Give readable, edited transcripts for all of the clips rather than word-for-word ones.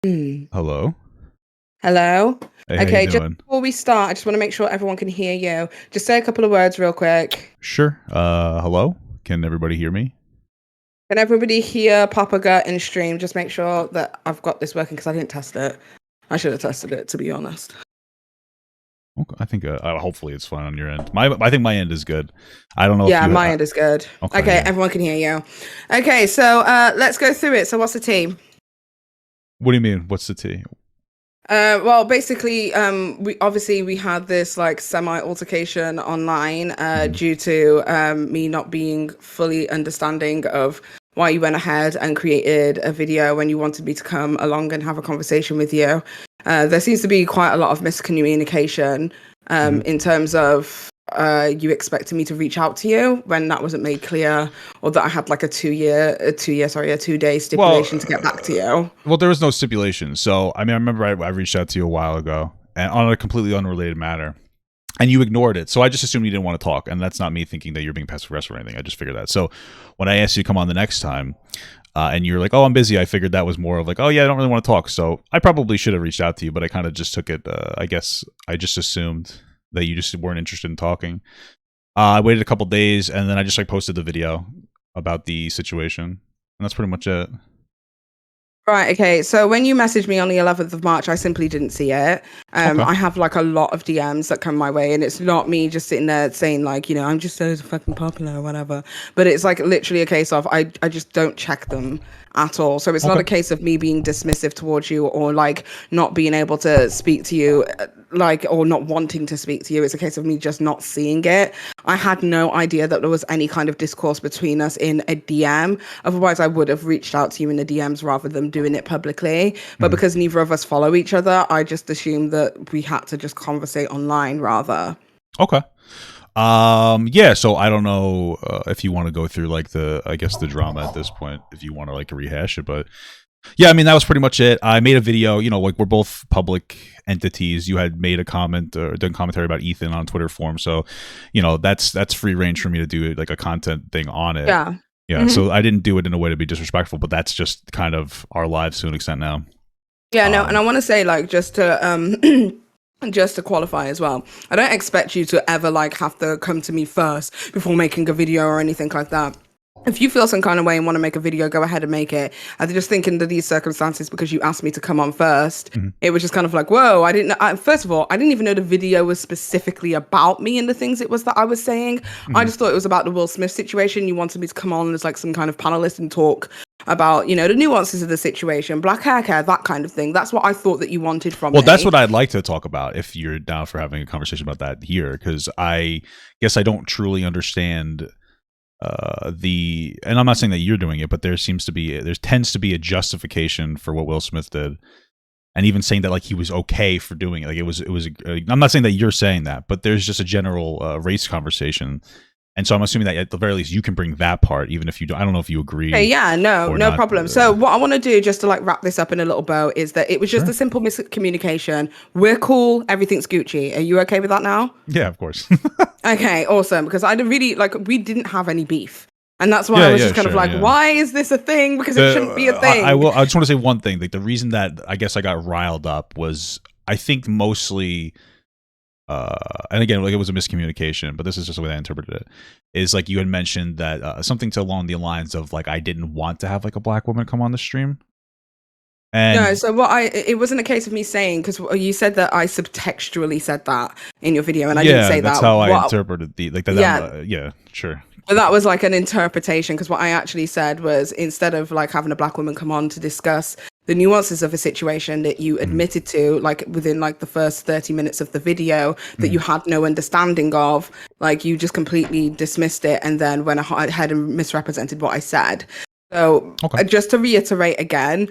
Hmm. Hello. Hello. Hey, how you Okay, just doing? before we start, I just want to make sure everyone can hear you. Just say a couple of words real quick. Sure. Hello. Can everybody hear me? Can everybody hear Papa Gut in stream? Just make sure that I've got this working because I didn't test it. I should have tested it, to be honest. Okay, I think hopefully it's fine on your end. I think my end is good. I don't know if Yeah, you. my end is good. Okay, Okay, yeah. everyone can hear you. Okay, so let's go through it. So what's the team? What do you mean? What's the tea? Well, basically, we had this like semi altercation online Mhm. due to me not being fully understanding of why you went ahead and created a video when you wanted me to come along and have a conversation with you. There seems to be quite a lot of miscommunication Mhm. in terms of you expecting me to reach out to you when that wasn't made clear, or that I had like a 2-day Well, stipulation to get back to you. well, there was no stipulation. So I mean, I remember I reached out to you a while ago, and on a completely unrelated matter, and you ignored it. So I just assumed you didn't want to talk, and that's not me thinking that you're being passive aggressive or anything. I just figured that. So when I asked you to come on the next time, and you're like, "Oh, I'm busy," I figured that was more of like, "Oh yeah, I don't really want to talk." So I probably should have reached out to you, but I kind of just took it. I guess I just assumed that you just weren't interested in talking. I waited a couple days, and then I just like posted the video about the situation, and that's pretty much it. Right, okay. So when you messaged me on the 11th of March, I simply didn't see it. Okay. I have like a lot of DMs that come my way, and it's not me just sitting there saying like, I'm just so fucking popular or whatever. But it's like literally a case of I just don't check them at all. So it's not Okay. a case of me being dismissive towards you or like not being able to speak to you, like, or not wanting to speak to you. It's a case of me just not seeing it. I had no idea that there was any kind of discourse between us in a DM. Otherwise, I would have reached out to you in the DMs rather than doing it publicly. But Mhm. because neither of us follow each other, I just assumed that we had to just conversate online rather. Okay. Yeah, so I don't know if you want to go through like I guess the drama at this point, if you want to like rehash it, but yeah, I mean that was pretty much it. I made a video, like we're both public entities. You had made a comment or done commentary about Ethan on Twitter forum, so that's free range for me to do like a content thing on it. Yeah. Yeah, Hmm. so I didn't do it in a way to be disrespectful, but that's just kind of our lives to an extent now. Yeah, no, and I Um, want to say like just to just to qualify as well, I don't expect you to ever like have to come to me first before making a video or anything like that. If you feel some kind of way and want to make a video, go ahead and make it. I just think under these circumstances, because you asked me to come on first, mhm, it was just kind of like, whoa, I didn't know. First of all, I didn't even know the video was specifically about me and the things it was that I was saying. I mhm. just thought it was about the Will Smith situation. You wanted me to come on as like some kind of panelist and talk about, the nuances of the situation, black hair care, that kind of thing. That's what I thought that you wanted from Well, that's me. what I'd like to talk about if you're down for having a conversation about that here, because I guess I don't truly understand and I'm not saying that you're doing it, but there tends to be a justification for what Will Smith did, and even saying that like he was okay for doing it. Like I'm not saying that you're saying that, but there's just a general race conversation, and so I'm assuming that at the very least you can bring that part, even if you don't. I don't know if you Okay, agree yeah, no, or no not. problem. So what I want to do just to like wrap this up in a little bow is that it was just a Sure. simple miscommunication. We're cool, everything's Gucci. Are you okay with that now? Yeah, of course. Okay, awesome. Because I didn't really like we didn't have any beef. And that's why I Yeah, was yeah, just kind of sure, like, yeah. why is this a thing? Because it shouldn't be a I thing. will. I just want to say one thing. Like the reason that I guess I got riled up was I think mostly, and again, like it was a miscommunication, but this is just the way I interpreted it. Is like you had mentioned that something to along the lines of like I didn't want to have like a black woman come on the stream, No, and so it wasn't a case of me saying, because you said that I subtextually said that in your video, and I didn't yeah, say that's that. how I What, interpreted the like that. yeah, Yeah, sure. but that was like an interpretation, because what I actually said was instead of like having a black woman come on to discuss the nuances of a situation that you Mhm, admitted to, like within like the first 30 minutes of the video, that you mhm. had no understanding of, like you just completely dismissed it and then went ahead and misrepresented what I said. So Okay. just to reiterate again,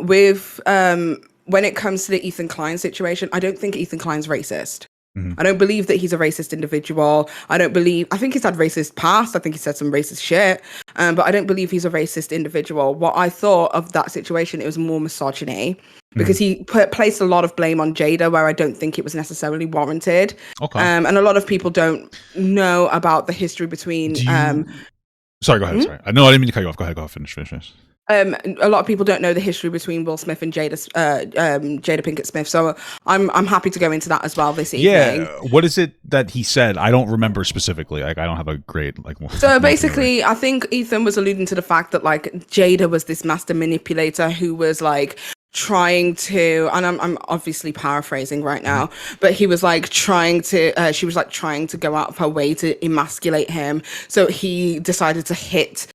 with when it comes to the Ethan Klein situation, I don't think Ethan Klein's racist. Mhm, I don't believe that he's a racist individual. I think he's had racist past. I think he said some racist shit. But I don't believe he's a racist individual. What I thought of that situation, it was more misogyny because mhm. he placed a lot of blame on Jada where I don't think it was necessarily warranted. Okay. And a lot of people don't know about the history between, Do you? Sorry, go ahead. hmm? Sorry, I know I didn't mean to cut you off. Go ahead. Go ahead. Finish. Finish. Finish. A lot of people don't know the history between Will Smith and Jada Pinkett Smith, so I'm happy to go into that as well this evening. Yeah, what is it that he said? I don't remember specifically. Like, I don't have a great like. So basically, I think Ethan was alluding to the fact that like Jada was this master manipulator who was like trying to, and I'm obviously paraphrasing right now, but he was like trying to, she was like trying to go out of her way to emasculate him. So he decided to hit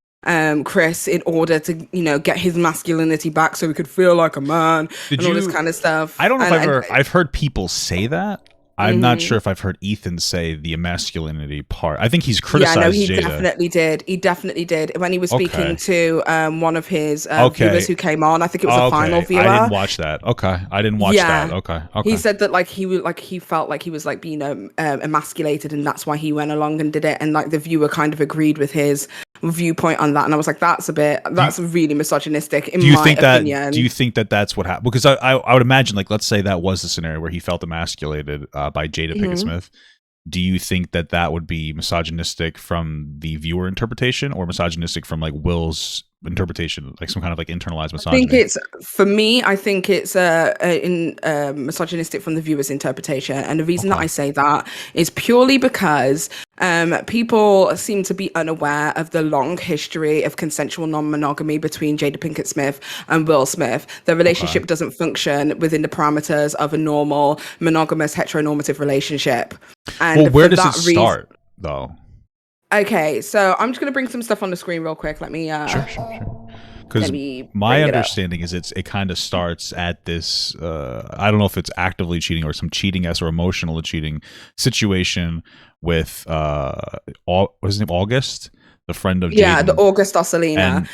Chris in order to, get his masculinity back so he could feel like a man all this kind of stuff. I don't know if I've heard people say that. I'm not sure if I've heard Ethan say the masculinity part. I think he's criticized he Jada. Definitely did. He definitely did. When he was speaking to one of his viewers who came on, I think it was a final viewer. I didn't watch that. Okay, I didn't watch that. Okay. He said that he felt like he was like being emasculated, and that's why he went along and did it. And like the viewer kind of agreed with his viewpoint on that, and I was like, that's really misogynistic in my opinion. Do you think that that's what happened? Because I would imagine, like, let's say that was the scenario where he felt emasculated by Jada Pinkett Smith. Do you think that that would be misogynistic from the viewer interpretation, or misogynistic from like Will's interpretation, like some kind of like internalized misogyny? I think it's misogynistic from the viewer's interpretation, and the reason that I say that is purely because people seem to be unaware of the long history of consensual non-monogamy between Jada Pinkett Smith and Will Smith. Their relationship doesn't function within the parameters of a normal monogamous heteronormative relationship. And where does it start though? Okay, so I'm just going to bring some stuff on the screen real quick. Let me sure. Because my understanding is it kind of starts at this I don't know if it's actively cheating or some cheating-esque or emotional cheating situation with what is his name, August, the friend of Jaden. The August Osselina.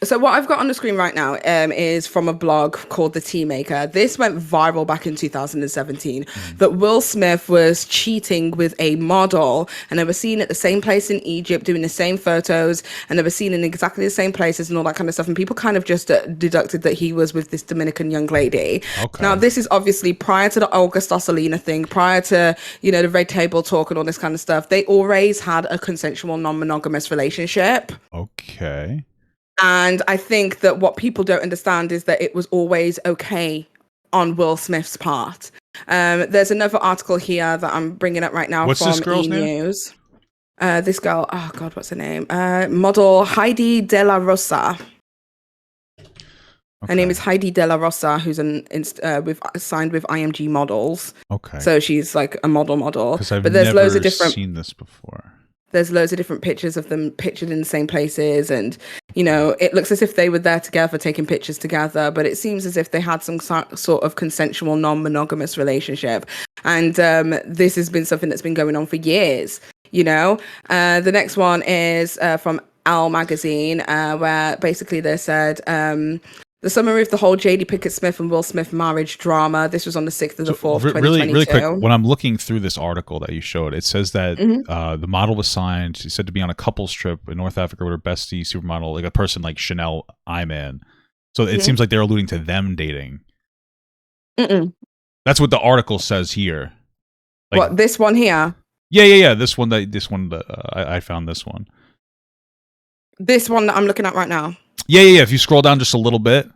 So what I've got on the screen right now is from a blog called The Tea Maker. This went viral back in 2017, that Will Smith was cheating with a model, and they were seen at the same place in Egypt doing the same photos, and they were seen in exactly the same places and all that kind of stuff. And people kind of just deducted that he was with this Dominican young lady. Okay. Now, this is obviously prior to the August Osselina thing, prior to, the red table talk and all this kind of stuff. They always had a consensual non-monogamous relationship. Okay. And I think that what people don't understand is that it was always okay on Will Smith's part. There's another article here that I'm bringing up right now. What's from this girl's E-News. This girl, oh God, what's her name? Model Heidi De La Rosa. Her name is Heidi De La Rosa, who's signed with IMG Models. Okay. So she's like a model. But there's loads of different. Seen this before. There's loads of different pictures of them pictured in the same places. And, it looks as if they were there together, taking pictures together. But it seems as if they had some sort of consensual, non-monogamous relationship. And this has been something that's been going on for years, The next one is from Elle magazine, where basically they said... the summary of the whole Jada Pinkett Smith and Will Smith marriage drama. This was on the 6th of the 4th, 2022. Really quick, when I'm looking through this article that you showed, it says that the model was signed. She said to be on a couples trip in North Africa with her bestie supermodel, like a person like Chanel Iman. So it seems like they're alluding to them dating. That's what the article says here. Like, what, this one here? Yeah. This one. I found this one. This one that I'm looking at right now. Yeah. If you scroll down just a little bit,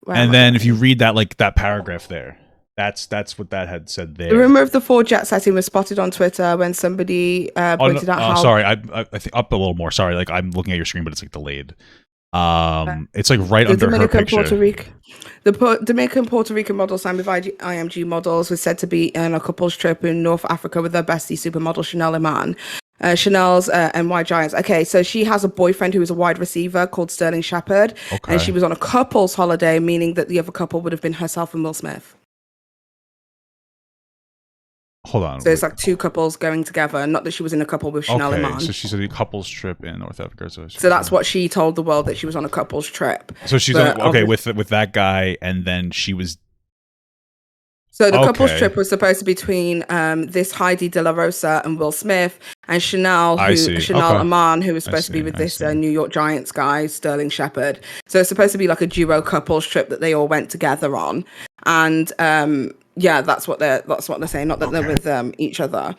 and then if you read that paragraph there, that's what that had said there. The rumor of the 4 jet setting was spotted on Twitter when somebody pointed out how. Sorry, I think up a little more. Sorry, like I'm looking at your screen, but it's like delayed. It's like right under her picture. The Dominican Puerto Rican model signed with IMG Models was said to be on a couple's trip in North Africa with their bestie supermodel Chanel Iman. Chanel's NY Giants. Okay, so she has a boyfriend who is a wide receiver called Sterling Shepard, and she was on a couple's holiday, meaning that the other couple would have been herself and Will Smith. Hold on. So it's like 2 couples going together, not that she was in a couple with Chanel Iman. So she's on a couple's trip in North Africa. So that's what she told the world, that she was on a couple's trip. So she's with that guy, and then she was. So the couple's trip was supposed to be between this Heidi De La Rosa and Will Smith, and Chanel Iman, who was supposed to be with this New York Giants guy, Sterling Shepard. So it's supposed to be like a duo couple's trip that they all went together on, and that's what they're saying. Not that they're with each other.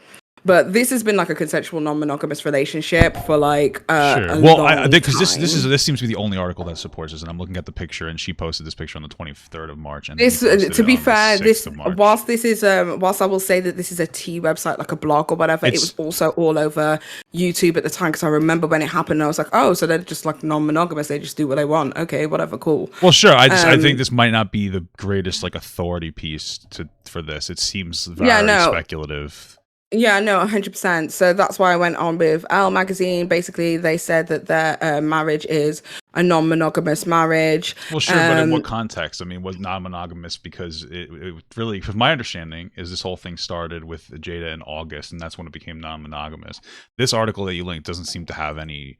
But this has been like a consensual non-monogamous relationship for like Sure. a Well, long because time. this seems to be the only article that supports this, and I'm looking at the picture, and she posted this picture on the 23rd of March, and This, he posted to it be on the fair, 6th this of March. whilst I will say that this is a tea website, like a blog or whatever, it was also all over YouTube at the time because I remember when it happened, I was like, oh, so they're just like non-monogamous, they just do what they want. Okay, whatever, cool. Well, sure. I think this might not be the greatest like authority piece for this. It seems very speculative. Yeah, no, 100%. So that's why I went on with Elle magazine. Basically, they said that their marriage is a non-monogamous marriage. Well, sure, but in what context? I mean, was non-monogamous because it really, from my understanding, is this whole thing started with Jada in August, and that's when it became non-monogamous. This article that you linked doesn't seem to have any.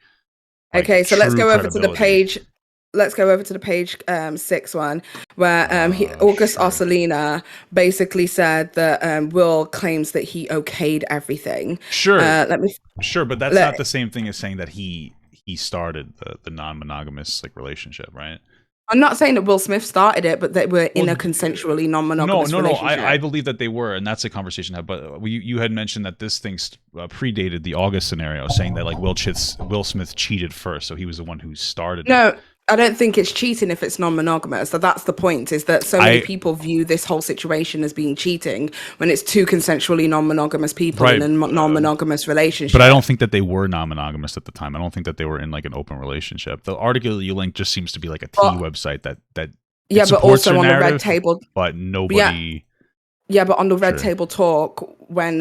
Like, okay, so let's go over to the credibility. page. Let's go over to the page 6 one, where August Arcelina basically said that Will claims that he okayed everything. Sure, but that's not the same thing as saying that he started the non-monogamous like relationship, right? I'm not saying that Will Smith started it, but they were in a consensually non-monogamous relationship. I believe that they were, and that's a conversation. But you had mentioned that this thing predated the August scenario, saying that like Will Smith cheated first, so he was the one who started it. I don't think it's cheating if it's non-monogamous. So that's the point, is that so many people view this whole situation as being cheating when it's two consensually non-monogamous people in a non-monogamous relationship. But I don't think that they were non-monogamous at the time. I don't think that they were in like an open relationship. The article you linked just seems to be like a tea website that but also on the Red Table. But nobody... Yeah, but on the Red Table Talk, when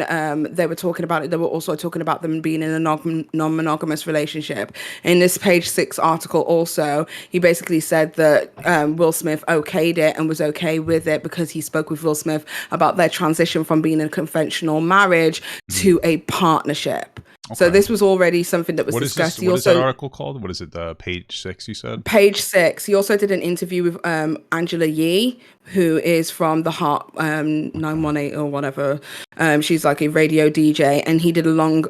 they were talking about it, they were also talking about them being in a non-monogamous relationship. In this page 6 article also, he basically said that Will Smith okayed it and was okay with it because he spoke with Will Smith about their transition from being in a conventional marriage to a partnership. Okay. So this was already something that was discussed. What is that article called? What is it? Page 6, you said? Page 6. He also did an interview with Angela Yee, who is from the Heart 918 or whatever. She's like a radio DJ, and he did a long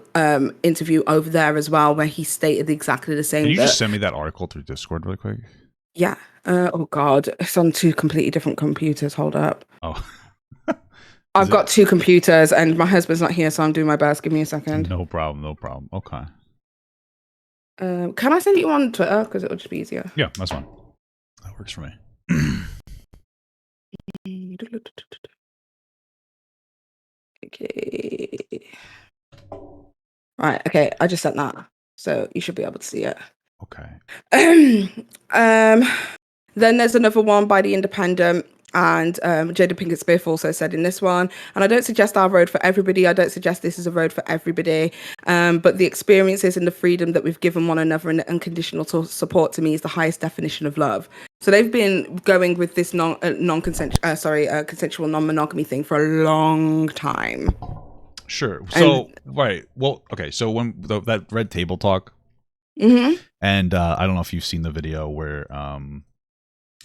interview over there as well, where he stated exactly the same. Can you just send me that article through Discord really quick? Yeah. Oh God, it's on 2 completely different computers. Hold up. Oh. I've got 2 computers and my husband's not here, so I'm doing my best. Give me a second. No problem. Okay. Can I send you on Twitter? Because it'll just be easier. Yeah, that's fine. That works for me. Okay. Right, okay, I just sent that. So you should be able to see it. Okay. Then there's another one by The Independent. And Jada Pinkett Smith also said in this one, and I don't suggest our road for everybody. I don't suggest this is a road for everybody. But the experiences and the freedom that we've given one another and the unconditional support to me is the highest definition of love. So they've been going with this consensual non-monogamy thing for a long time. Sure. So, right. Well, okay. So when that Red Table Talk, and I don't know if you've seen the video where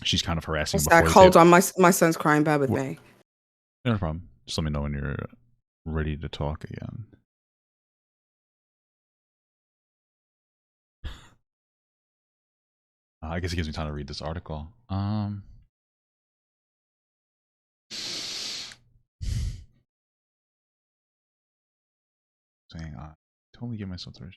she's kind of harassing. Hold on, my son's crying. Bear with me. No problem. Just let me know when you're ready to talk again. I guess it gives me time to read this article. Saying, totally give myself the.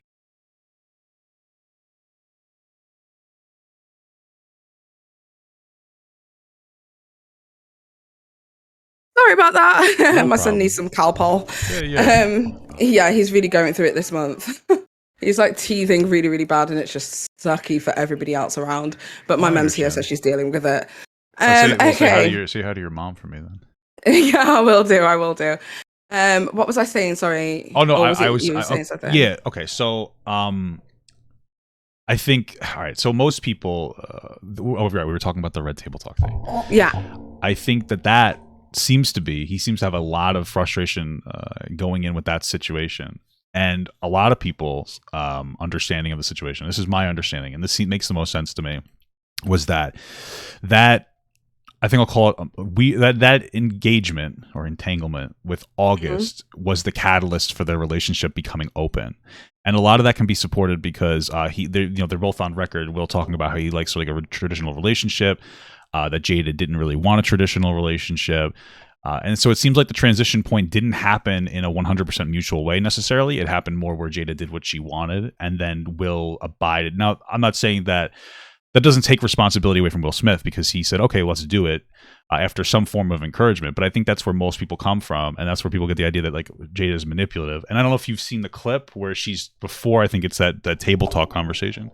Sorry about that. No my son needs some Calpol. Yeah, he's really going through it this month. He's like teething really, really bad, and it's just sucky for everybody else around. But my mum's here, so she's dealing with it. Okay. Say hi to your mom for me then. Yeah, I will do. What was I saying? Sorry. Oh no, I was saying something. Yeah. Okay. So I think all right. So most people, we were talking about the Red Table Talk thing. Yeah. I think that seems to be. He seems to have a lot of frustration going in with that situation, and a lot of people's understanding of the situation. This is my understanding, and this makes the most sense to me. Was that I think I'll call it that engagement or entanglement with August was the catalyst for their relationship becoming open, and a lot of that can be supported because they're both on record. Will talking about how he likes like a traditional relationship, that Jada didn't really want a traditional relationship. And so it seems like the transition point didn't happen in a 100% mutual way necessarily. It happened more where Jada did what she wanted and then Will abided. Now, I'm not saying that doesn't take responsibility away from Will Smith, because he said, okay, let's do it after some form of encouragement. But I think that's where most people come from. And that's where people get the idea that like Jada is manipulative. And I don't know if you've seen the clip where she's before, I think it's that table talk conversation.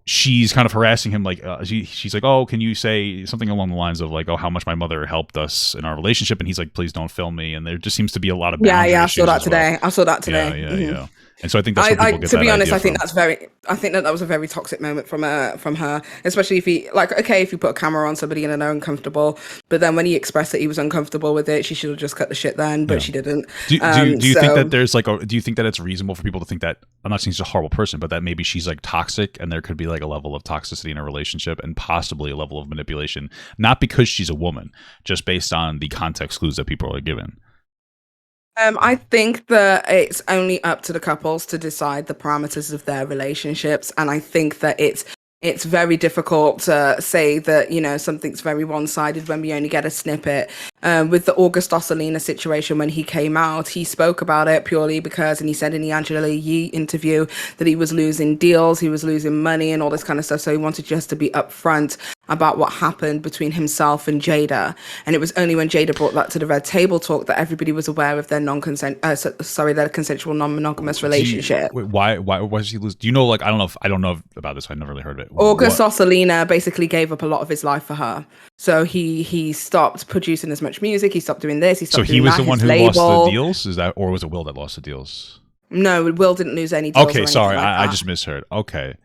She's kind of harassing him, like she's like, oh, can you say something along the lines of like, oh, how much my mother helped us in our relationship? And he's like, please don't film me. And there just seems to be a lot of boundary I issues saw that today. well. I saw that today. Yeah. And so I think that's where people get to that be honest, idea I think from. I think that was a very toxic moment from her, especially if he like, okay, if you put a camera on somebody and they're uncomfortable, but then when he expressed that he was uncomfortable with it, she should have just cut the shit then, but she didn't. Do you think that there's like do you think that it's reasonable for people to think that, I'm not saying she's a horrible person, but that maybe she's like toxic and there could be like a level of toxicity in a relationship and possibly a level of manipulation, not because she's a woman, just based on the context clues that people are given? I think that it's only up to the couples to decide the parameters of their relationships, and I think that it's very difficult to say that, you know, something's very one-sided when we only get a snippet. With the August Osalina situation, when he came out, he spoke about it purely because, and he said in the Angela Yee interview that he was losing deals, he was losing money and all this kind of stuff. So he wanted just to be upfront about what happened between himself and Jada. And it was only when Jada brought that to the Red Table Talk that everybody was aware of their their consensual non-monogamous relationship. Why does he lose? Do you know, like, I don't know about this. I never really heard of it. August Osalina basically gave up a lot of his life for her. So he stopped producing as much music. He stopped doing this. He stopped doing that. So he was the one who lost the deals? Is that, or was it Will that lost the deals? No, Will didn't lose any deals. Okay, sorry. I just misheard. Okay.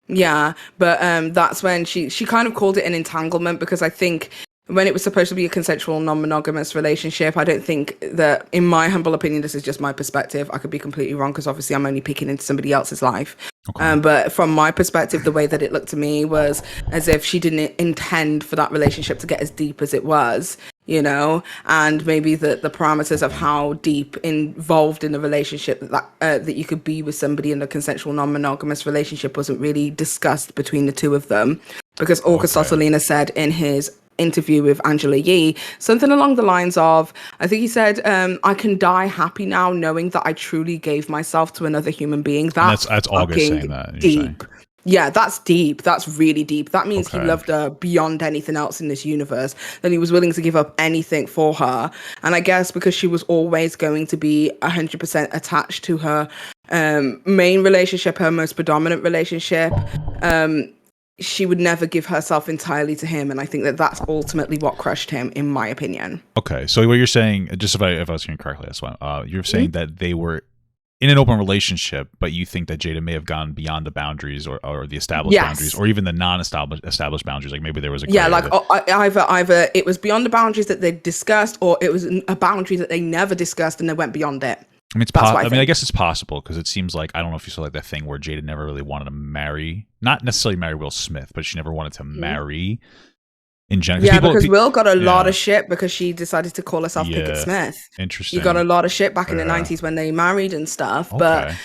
Yeah, but that's when she kind of called it an entanglement, because I think when it was supposed to be a consensual non-monogamous relationship, I don't think that, in my humble opinion, this is just my perspective, I could be completely wrong because obviously I'm only peeking into somebody else's life. Okay. But from my perspective, the way that it looked to me was as if she didn't intend for that relationship to get as deep as it was, you know, and maybe the parameters of how deep involved in a relationship that you could be with somebody in a consensual non-monogamous relationship wasn't really discussed between the two of them. Because August Osalina said in his interview with Angela Yee something along the lines of, I think he said, I can die happy now knowing that I truly gave myself to another human being. That's August saying that. Deep. Yeah, that's deep. That's really deep. That means he loved her beyond anything else in this universe, that he was willing to give up anything for her. And I guess because she was always going to be 100% attached to her main relationship, her most predominant relationship, she would never give herself entirely to him. And I think that that's ultimately what crushed him, in my opinion. Okay. So what you're saying, just if I was hearing correctly, that's why you're saying that they were in an open relationship, but you think that Jada may have gone beyond the boundaries or the established boundaries, or even the non-established boundaries. Like maybe there was either it was beyond the boundaries that they discussed, or it was a boundary that they never discussed and they went beyond it. I mean, I guess it's possible, because it seems like, I don't know if you saw like that thing where Jada never really wanted to marry, not necessarily marry Will Smith, but she never wanted to marry in general. Yeah, because Will got a lot of shit because she decided to call herself Pickett Smith. Interesting. He got a lot of shit back in the 90s when they married and stuff. Okay. But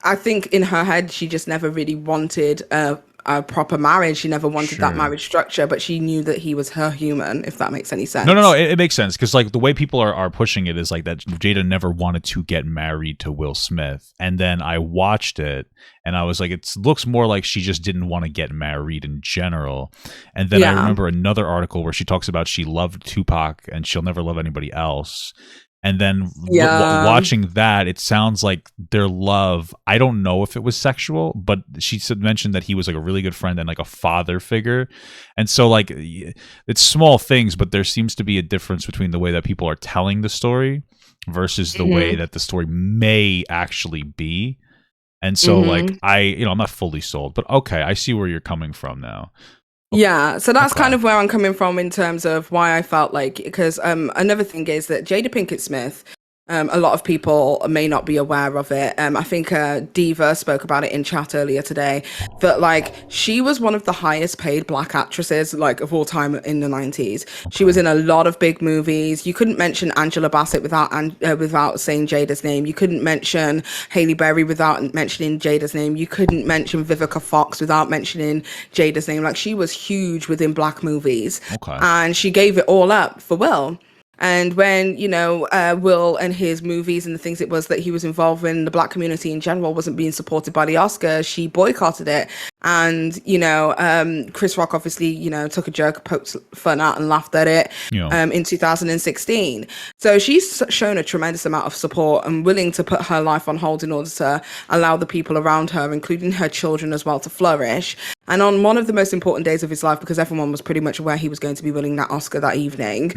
I think in her head, she just never really wanted a proper marriage. She never wanted that marriage structure, but she knew that he was her human, if that makes any sense. No, it makes sense, because like the way people are pushing it is like that Jada never wanted to get married to Will Smith, and then I watched it and I was like, it looks more like she just didn't want to get married in general. And then I remember another article where she talks about she loved Tupac and she'll never love anybody else. And then watching that, it sounds like their love, I don't know if it was sexual, but she mentioned that he was like a really good friend and like a father figure. And so like, it's small things, but there seems to be a difference between the way that people are telling the story versus the way that the story may actually be. And so like, I'm not fully sold, but okay, I see where you're coming from now. Yeah, so that's kind of where I'm coming from in terms of why I felt like, because another thing is that Jada Pinkett Smith A lot of people may not be aware of it. I think Diva spoke about it in chat earlier today, that like she was one of the highest paid black actresses like of all time in the 90s. She was Okay. in a lot of big movies. You couldn't mention Angela Bassett without saying Jada's name. You couldn't mention Halle Berry without mentioning Jada's name. You couldn't mention Vivica Fox without mentioning Jada's name. Like she was huge within black movies, Okay. and she gave it all up for Will. And when, Will and his movies and the things it was that he was involved in, the black community in general wasn't being supported by the Oscar, she boycotted it. And, Chris Rock obviously, took a joke, poked fun at and laughed at it in 2016. So she's shown a tremendous amount of support and willing to put her life on hold in order to allow the people around her, including her children as well, to flourish. And on one of the most important days of his life, because everyone was pretty much aware he was going to be winning that Oscar that evening,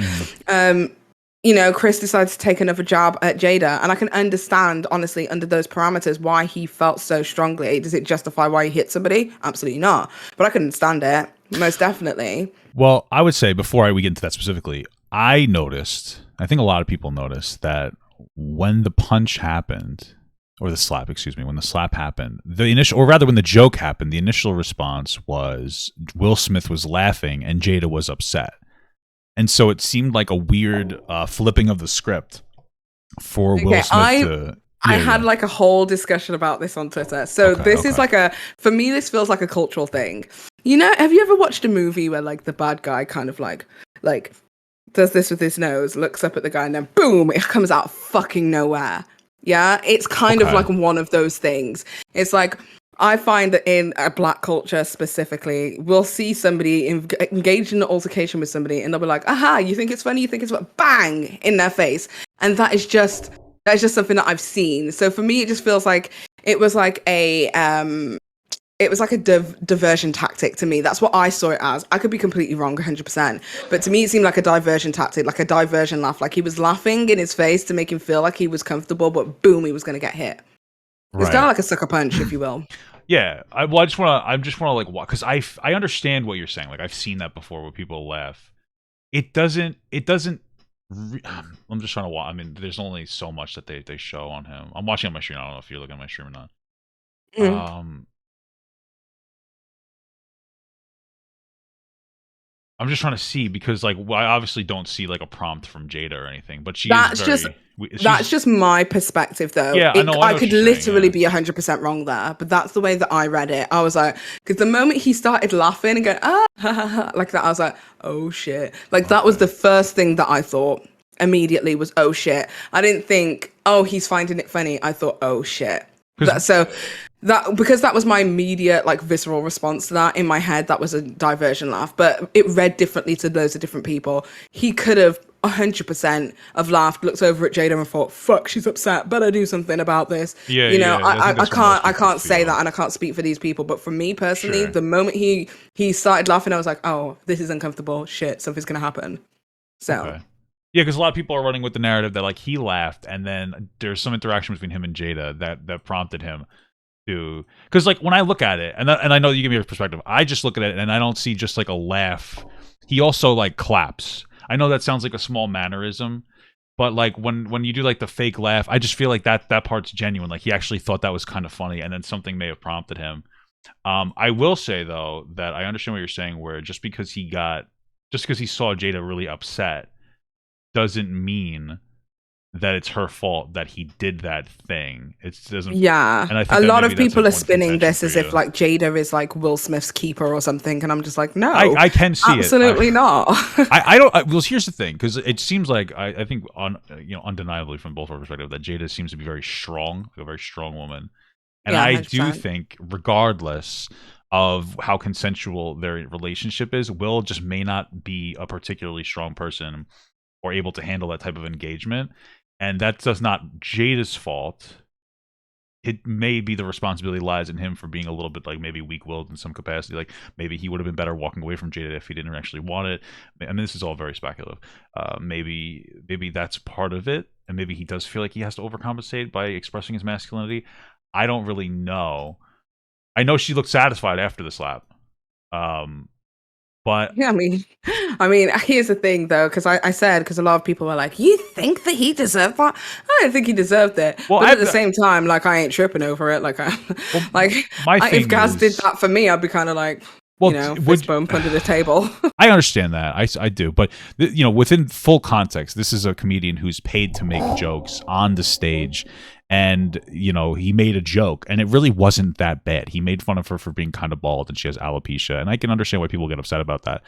Chris decided to take another jab at Jada. And I can understand, honestly, under those parameters, why he felt so strongly. Does it justify why he hit somebody? Absolutely not. But I can understand it, most definitely. Well, I would say before we get into that specifically, I think a lot of people noticed that when the punch happened, or the slap, excuse me, when the slap happened, when the joke happened, the initial response was Will Smith was laughing and Jada was upset. And so it seemed like a weird flipping of the script for Will Smith to... I had like a whole discussion about this on Twitter. So this is for me, this feels like a cultural thing. Have you ever watched a movie where like the bad guy kind of like does this with his nose, looks up at the guy, and then boom, it comes out fucking nowhere? Yeah, it's kind of like one of those things. It's like, I find that in a black culture specifically, we'll see somebody engage in an altercation with somebody and they'll be like, aha, you think it's funny? You think it's what? Bang! In their face. And that is just something that I've seen. So for me, it just feels like it was like a diversion tactic to me. That's what I saw it as. I could be completely wrong 100%. But to me, it seemed like a diversion tactic, like a diversion laugh. Like he was laughing in his face to make him feel like he was comfortable, but boom, he was going to get hit. It's kind of like a sucker punch, if you will. Yeah, I just want to like, because I understand what you're saying. Like I've seen that before where people laugh. It doesn't. I'm just trying to watch. I mean, there's only so much that they show on him. I'm watching on my stream. I don't know if you're looking at my stream or not. I'm just trying to see because like I obviously don't see like a prompt from Jada or anything, but that's just my perspective though. Yeah, I could literally be 100% wrong there, but that's the way that I read it. I was like, because the moment he started laughing and going like that, I was like, oh shit. Like that was the first thing that I thought immediately was, oh shit. I didn't think, oh, he's finding it funny. I thought, oh shit. Because that was my immediate like visceral response to that. In my head, that was a diversion laugh, but it read differently to loads of different people. He could have 100% have laughed, looked over at Jada and thought, fuck, she's upset, better do something about this. I can't say that, and I can't speak for these people, but for me personally, the moment he started laughing, I was like, oh, this is uncomfortable, shit, something's gonna happen. So yeah, because a lot of people are running with the narrative that like he laughed and then there's some interaction between him and Jada that prompted him to, because like when I look at it, and I know you give me your perspective, I just look at it and I don't see just like a laugh. He also like claps. I know that sounds like a small mannerism, but like when you do like the fake laugh, I just feel like that part's genuine. Like he actually thought that was kind of funny, and then something may have prompted him. I will say though that I understand what you're saying, where just because he saw Jada really upset doesn't mean that it's her fault that he did that thing. It doesn't. Yeah, and I think a lot of people are spinning this as if like Jada is like Will Smith's keeper or something, and I'm just like, no, I can see absolutely it. not. I don't. Well, here's the thing, because it seems like I think undeniably from both our perspective that Jada seems to be very strong, a very strong woman, and yeah, I 100%. Do think regardless of how consensual their relationship is, Will just may not be a particularly strong person or able to handle that type of engagement. And that's not Jada's fault. It may be the responsibility lies in him for being a little bit like maybe weak-willed in some capacity. Like maybe he would have been better walking away from Jada if he didn't actually want it. I mean, this is all very speculative. Maybe that's part of it. And maybe he does feel like he has to overcompensate by expressing his masculinity. I don't really know. I know she looked satisfied after the slap. But yeah, I mean, I mean, here's the thing though, because I said, because a lot of people were like, you think that he deserved that? I don't think he deserved it. Well, But at the same time, like, I ain't tripping over it. Like, well, like, my if thing Gaz did is, that for me, I'd be kind of like, well, fist bump under the table. I understand that. I do. But, within full context, this is a comedian who's paid to make jokes on the stage. And, he made a joke and it really wasn't that bad. He made fun of her for being kind of bald and she has alopecia. And I can understand why people get upset about that.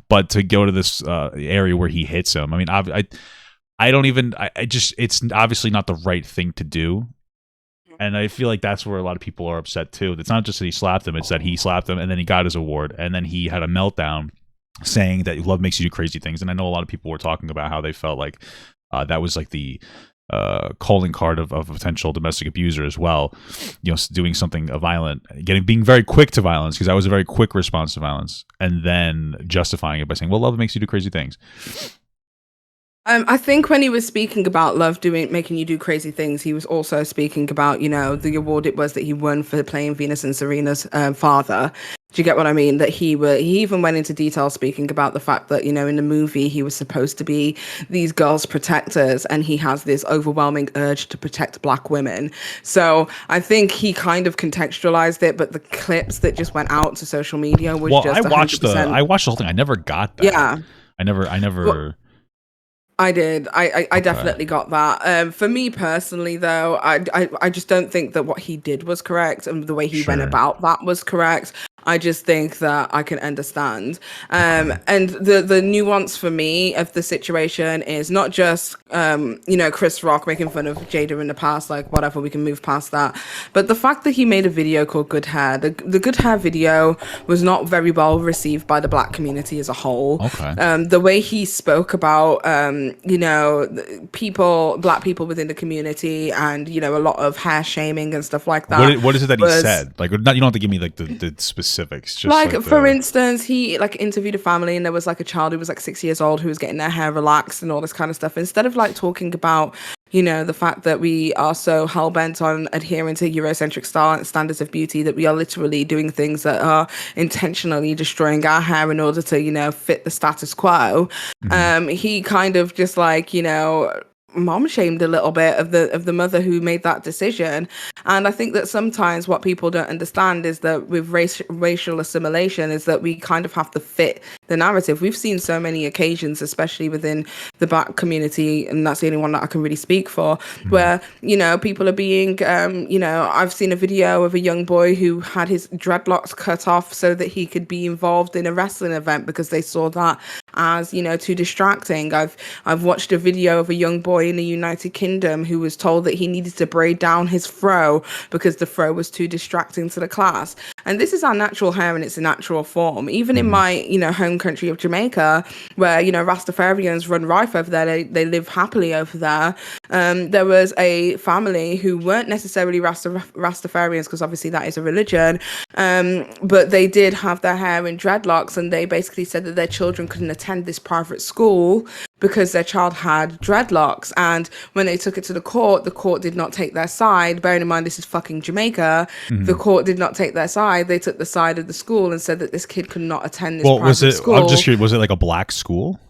But to go to this area where he hits him, I mean, I don't even, I just, it's obviously not the right thing to do. And I feel like that's where a lot of people are upset too. It's not just that he slapped him, it's that he slapped him and then he got his award and then he had a meltdown saying that love makes you do crazy things. And I know a lot of people were talking about how they felt like that was like the calling card of a potential domestic abuser as well, doing something violent, being very quick to violence, because that was a very quick response to violence, and then justifying it by saying, well, love makes you do crazy things. I think when he was speaking about love making you do crazy things, he was also speaking about, the award it was that he won for playing Venus and Serena's father. Do you get what I mean? That he even went into detail speaking about the fact that, in the movie, he was supposed to be these girls' protectors and he has this overwhelming urge to protect Black women. So I think he kind of contextualized it, but the clips that just went out to social media was just 100%. I watched the whole thing. I never got that. Yeah. I never. Well, I did. I definitely got that. For me personally, though, I just don't think that what he did was correct and the way he went about that was correct. I just think that I can understand. And the nuance for me of the situation is not just, Chris Rock making fun of Jada in the past, like whatever, we can move past that. But the fact that he made a video called Good Hair, the Good Hair video was not very well received by the Black community as a whole. Okay. The way he spoke about, Black people within the community and, a lot of hair shaming and stuff like that. What is it that he said? Like, you don't have to give me like the specifics. Just like for instance, he like interviewed a family and there was like a child who was like 6 years old who was getting their hair relaxed and all this kind of stuff. Instead of like talking about, the fact that we are so hell-bent on adhering to Eurocentric standards of beauty that we are literally doing things that are intentionally destroying our hair in order to, fit the status quo. Mm-hmm. He kind of just like, mom shamed a little bit of the mother who made that decision. And I think that sometimes what people don't understand is that with racial assimilation is that we kind of have to fit the narrative. We've seen so many occasions, especially within the Black community, and that's the only one that I can really speak for, where, people are being, I've seen a video of a young boy who had his dreadlocks cut off so that he could be involved in a wrestling event because they saw that as, too distracting. I've watched a video of a young boy in the United Kingdom who was told that he needed to braid down his fro because the fro was too distracting to the class. And this is our natural hair in its natural form. Even in my, home country of Jamaica, where, Rastafarians run rife over there, they live happily over there. There was a family who weren't necessarily Rastafarians, because obviously that is a religion, but they did have their hair in dreadlocks, and they basically said that their children couldn't attend this private school because their child had dreadlocks. And when they took it to the court did not take their side. Bearing in mind, this is fucking Jamaica. The court did not take their side. They took the side of the school and said that this kid could not attend this private school. I'm just curious, was it like a Black school?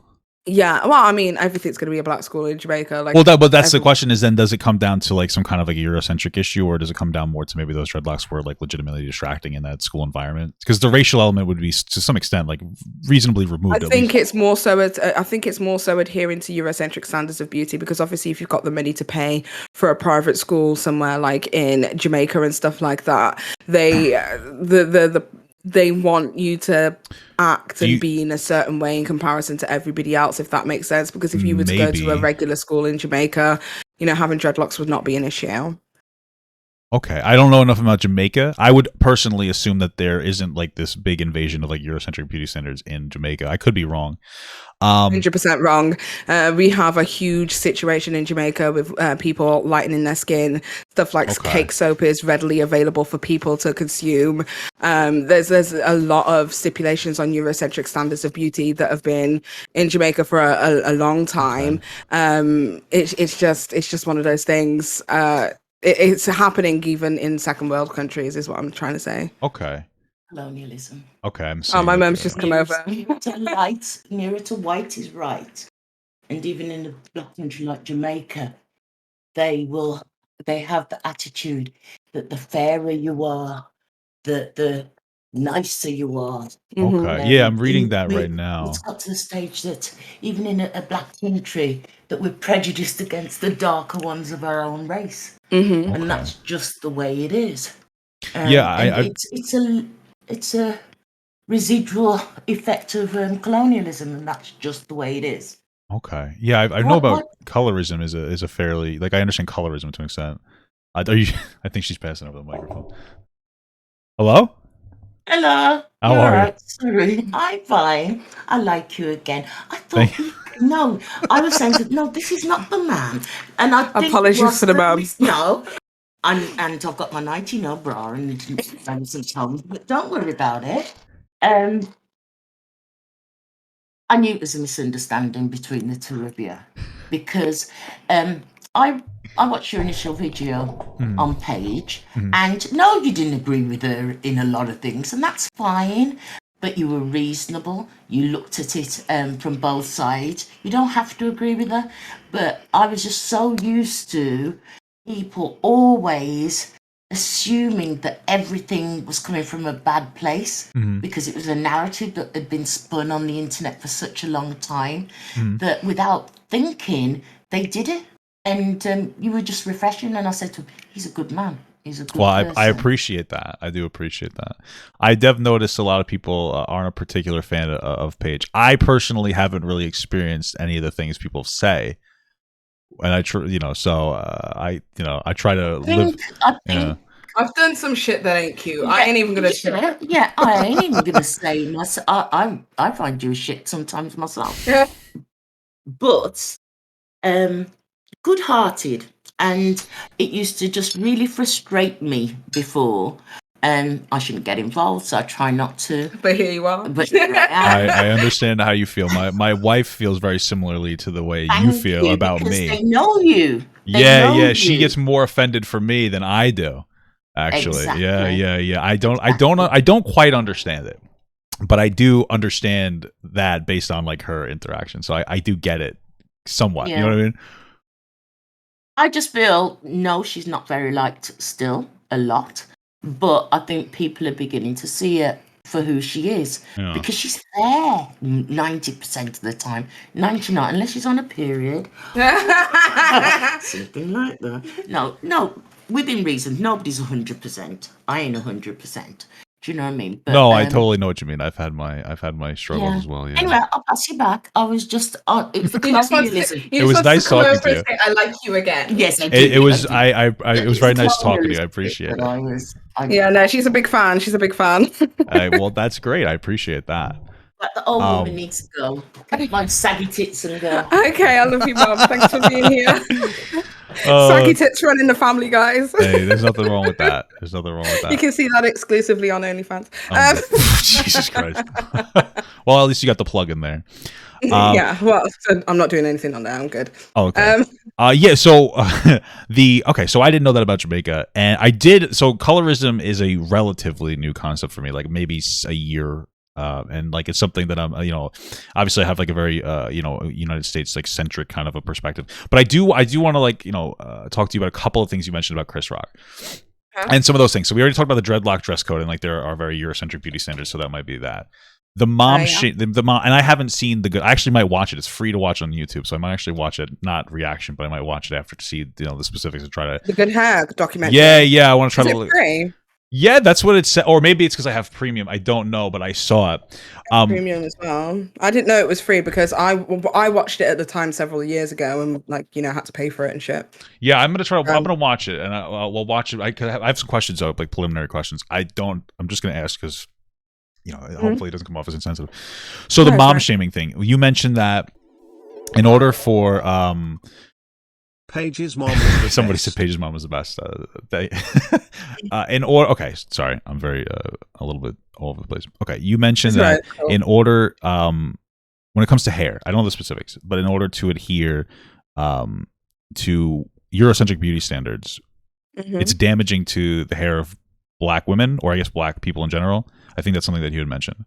Yeah, well, I mean, everything's going to be a Black school in Jamaica. Like, but that's the question is then, does it come down to like some kind of like a Eurocentric issue, or does it come down more to maybe those dreadlocks were like legitimately distracting in that school environment? Because the racial element would be to some extent like reasonably removed. I think it's more so adhering to Eurocentric standards of beauty, because obviously if you've got the money to pay for a private school somewhere like in Jamaica and stuff like that, they want you to act and be in a certain way in comparison to everybody else, if that makes sense. Because if you were to go to a regular school in Jamaica, having dreadlocks would not be an issue. Okay, I don't know enough about Jamaica. I would personally assume that there isn't like this big invasion of like Eurocentric beauty standards in Jamaica. I could be wrong. 100% wrong. We have a huge situation in Jamaica with people lightening their skin. Stuff like cake soap is readily available for people to consume. There's a lot of stipulations on Eurocentric standards of beauty that have been in Jamaica for a long time. It's just one of those things. It's happening even in second world countries, is what I'm trying to say. Okay. colonialism. Okay, I'm Oh, my seeing mum's just come over. Nearer to white is right. And even in a black country like Jamaica, they have the attitude that the fairer you are, the nicer you are. Okay, yeah, I'm reading that right now. It's got to the stage that even in a black country, that we're prejudiced against the darker ones of our own race, and that's just the way it is. It's a residual effect of colonialism, and that's just the way it is. Okay, yeah, I know about colorism is a fairly, like, I understand colorism to an extent. I think she's passing over the microphone. Hello? Hello. How are you? Sorry, I'm fine. I like you again. I thought, no, I was saying that, no, this is not the man. And I think apologies for the man. No. And I've got my 90 bra and some tongue, but don't worry about it. I knew it was a misunderstanding between the two of you, because I watched your initial video on Paige, and no, you didn't agree with her in a lot of things, and that's fine, but you were reasonable. You looked at it from both sides. You don't have to agree with her, but I was just so used to people always assuming that everything was coming from a bad place, because it was a narrative that had been spun on the internet for such a long time, that without thinking they did it. And you were just refreshing, and I said to him, he's a good man. He's a good person. I appreciate that. I do appreciate that. I have noticed a lot of people aren't a particular fan of Paige. I personally haven't really experienced any of the things people say, and I try to live. I've done some shit that ain't cute. I ain't even gonna say. Yeah, I ain't even gonna say myself. I find you shit sometimes myself. Yeah. But good-hearted, and it used to just really frustrate me before. I shouldn't get involved, so I try not to. But here you are. But I understand how you feel. My wife feels very similarly to the way you feel about me. They know you. She gets more offended for me than I do. Actually, exactly. Yeah. I don't quite understand it, but I do understand that based on like her interaction. So I do get it somewhat. Yeah. You know what I mean? I just feel, no, she's not very liked still, a lot. But I think people are beginning to see her for who she is. Yeah. Because she's there 90% of the time. 99, unless she's on a period. Something like that. No, within reason, nobody's 100%. I ain't 100%. Do you know what I mean? But, no, I totally know what you mean. I've had my struggles as well. Yeah. Anyway, I'll pass you back. I was just it was the colonialism. It was nice talking to you. I like you again. Yes, I do. It was it was very nice talking to you. I appreciate it. Yeah, no, she's a big fan. She's a big fan. Well, that's great. I appreciate that. But the old woman needs to go. My saggy tits and go. Okay, I love you, Mom. Thanks for being here. Saggy tits running the family, guys. Hey, there's nothing wrong with that. You can see that exclusively on OnlyFans. Jesus Christ. Well, at least you got the plug in there. Yeah, well, so I'm not doing anything on there. I'm good. Okay. Yeah. So so I didn't know that about Jamaica, and I did. So colorism is a relatively new concept for me, like maybe a year. And like it's something that I'm, obviously I have like a very, United States like centric kind of a perspective. But I do want to talk to you about a couple of things you mentioned about Chris Rock. And some of those things. So we already talked about the dreadlock dress code, and like there are very Eurocentric beauty standards, so that might be that. The mom, the mom, and I haven't seen the good. I actually might watch it. It's free to watch on YouTube, so I might actually watch it. Not reaction, but I might watch it after to see the specifics and try to. The good hair documentary. Yeah. I want to try to. Free? Yeah, that's what it said. Or maybe it's because I have premium. I don't know, but I saw it. Premium as well. I didn't know it was free because I watched it at the time several years ago and had to pay for it and shit. Yeah, I'm gonna try. I'm gonna watch it, and we'll watch it. I have some questions though, like preliminary questions. I'm just gonna ask because hopefully it doesn't come off as insensitive. So the mom shaming thing. You mentioned that in order for Paige's mom was the best. Somebody said Paige's mom was the best. Okay, sorry, I'm very a little bit all over the place. Okay, you mentioned that in order when it comes to hair, I don't know the specifics, but in order to adhere to Eurocentric beauty standards, it's damaging to the hair of black women, or I guess black people in general. I think that's something that he would mention.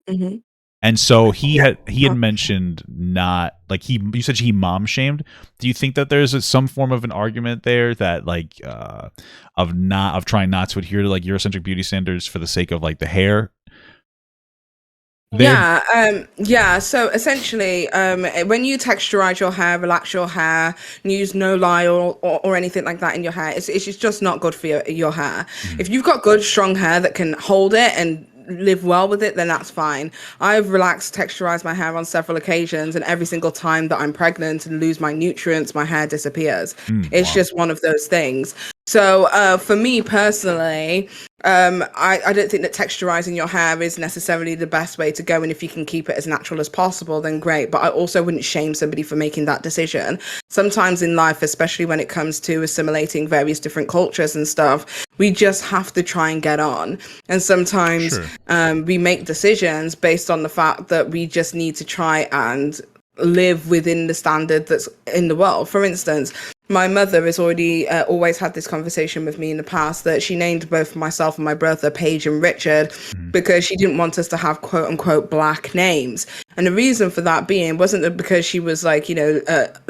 Mm-hmm. And so he had mentioned not like you said he mom shamed. Do you think that there's some form of an argument there that like of trying not to adhere to like Eurocentric beauty standards for the sake of like the hair? Yeah. So essentially, when you texturize your hair, relax your hair, and use no lye or anything like that in your hair, it's just not good for your hair. If you've got good, strong hair that can hold it and live well with it, then that's fine. I've relaxed, texturized my hair on several occasions, and every single time that I'm pregnant and lose my nutrients, my hair disappears. It's just one of those things. So for me personally, I don't think that texturizing your hair is necessarily the best way to go. And if you can keep it as natural as possible, then great. But I also wouldn't shame somebody for making that decision. Sometimes in life, especially when it comes to assimilating various different cultures and stuff, we just have to try and get on. And sometimes we make decisions based on the fact that we just need to try and live within the standard that's in the world. For instance, my mother has already always had this conversation with me in the past that she named both myself and my brother Paige and Richard because she didn't want us to have quote unquote black names. And the reason for that being wasn't because she was like,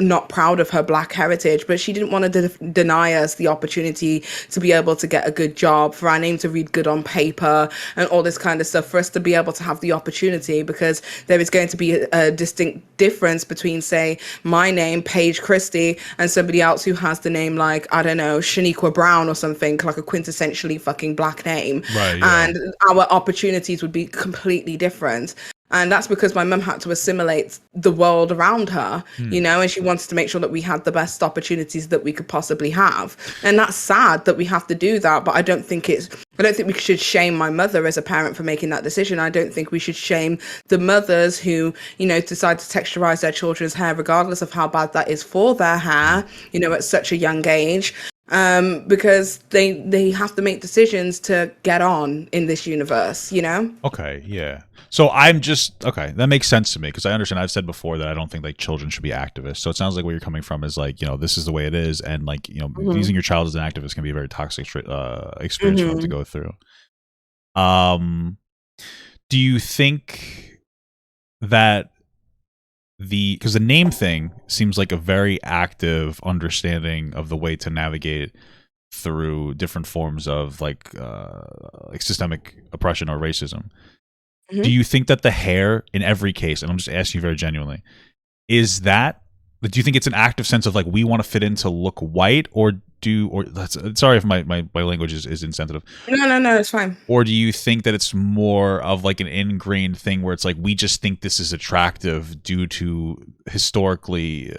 not proud of her black heritage, but she didn't want to deny us the opportunity to be able to get a good job, for our name to read good on paper and all this kind of stuff, for us to be able to have the opportunity, because there is going to be a distinct difference between, say, my name, Paige Christie, and somebody else who has the name like, I don't know, Shaniqua Brown or something, like a quintessentially fucking black name. Right, yeah. And our opportunities would be completely different. And that's because my mum had to assimilate the world around her, and she wanted to make sure that we had the best opportunities that we could possibly have. And that's sad that we have to do that. But I don't think we should shame my mother as a parent for making that decision. I don't think we should shame the mothers who, decide to texturize their children's hair, regardless of how bad that is for their hair, at such a young age. Because they have to make decisions to get on in this universe, Okay, yeah. So that makes sense to me, because I understand. I've said before that I don't think like children should be activists. So it sounds like where you're coming from is like, this is the way it is, and like, using your child as an activist can be a very toxic experience for them to go through. Do you think that because the name thing seems like a very active understanding of the way to navigate through different forms of like systemic oppression or racism. Do you think that the hair in every case, and I'm just asking you very genuinely, do you think it's an active sense of like, we want to fit in to look white, sorry if my language is insensitive. No, it's fine. Or do you think that it's more of like an ingrained thing where it's like, we just think this is attractive due to historically,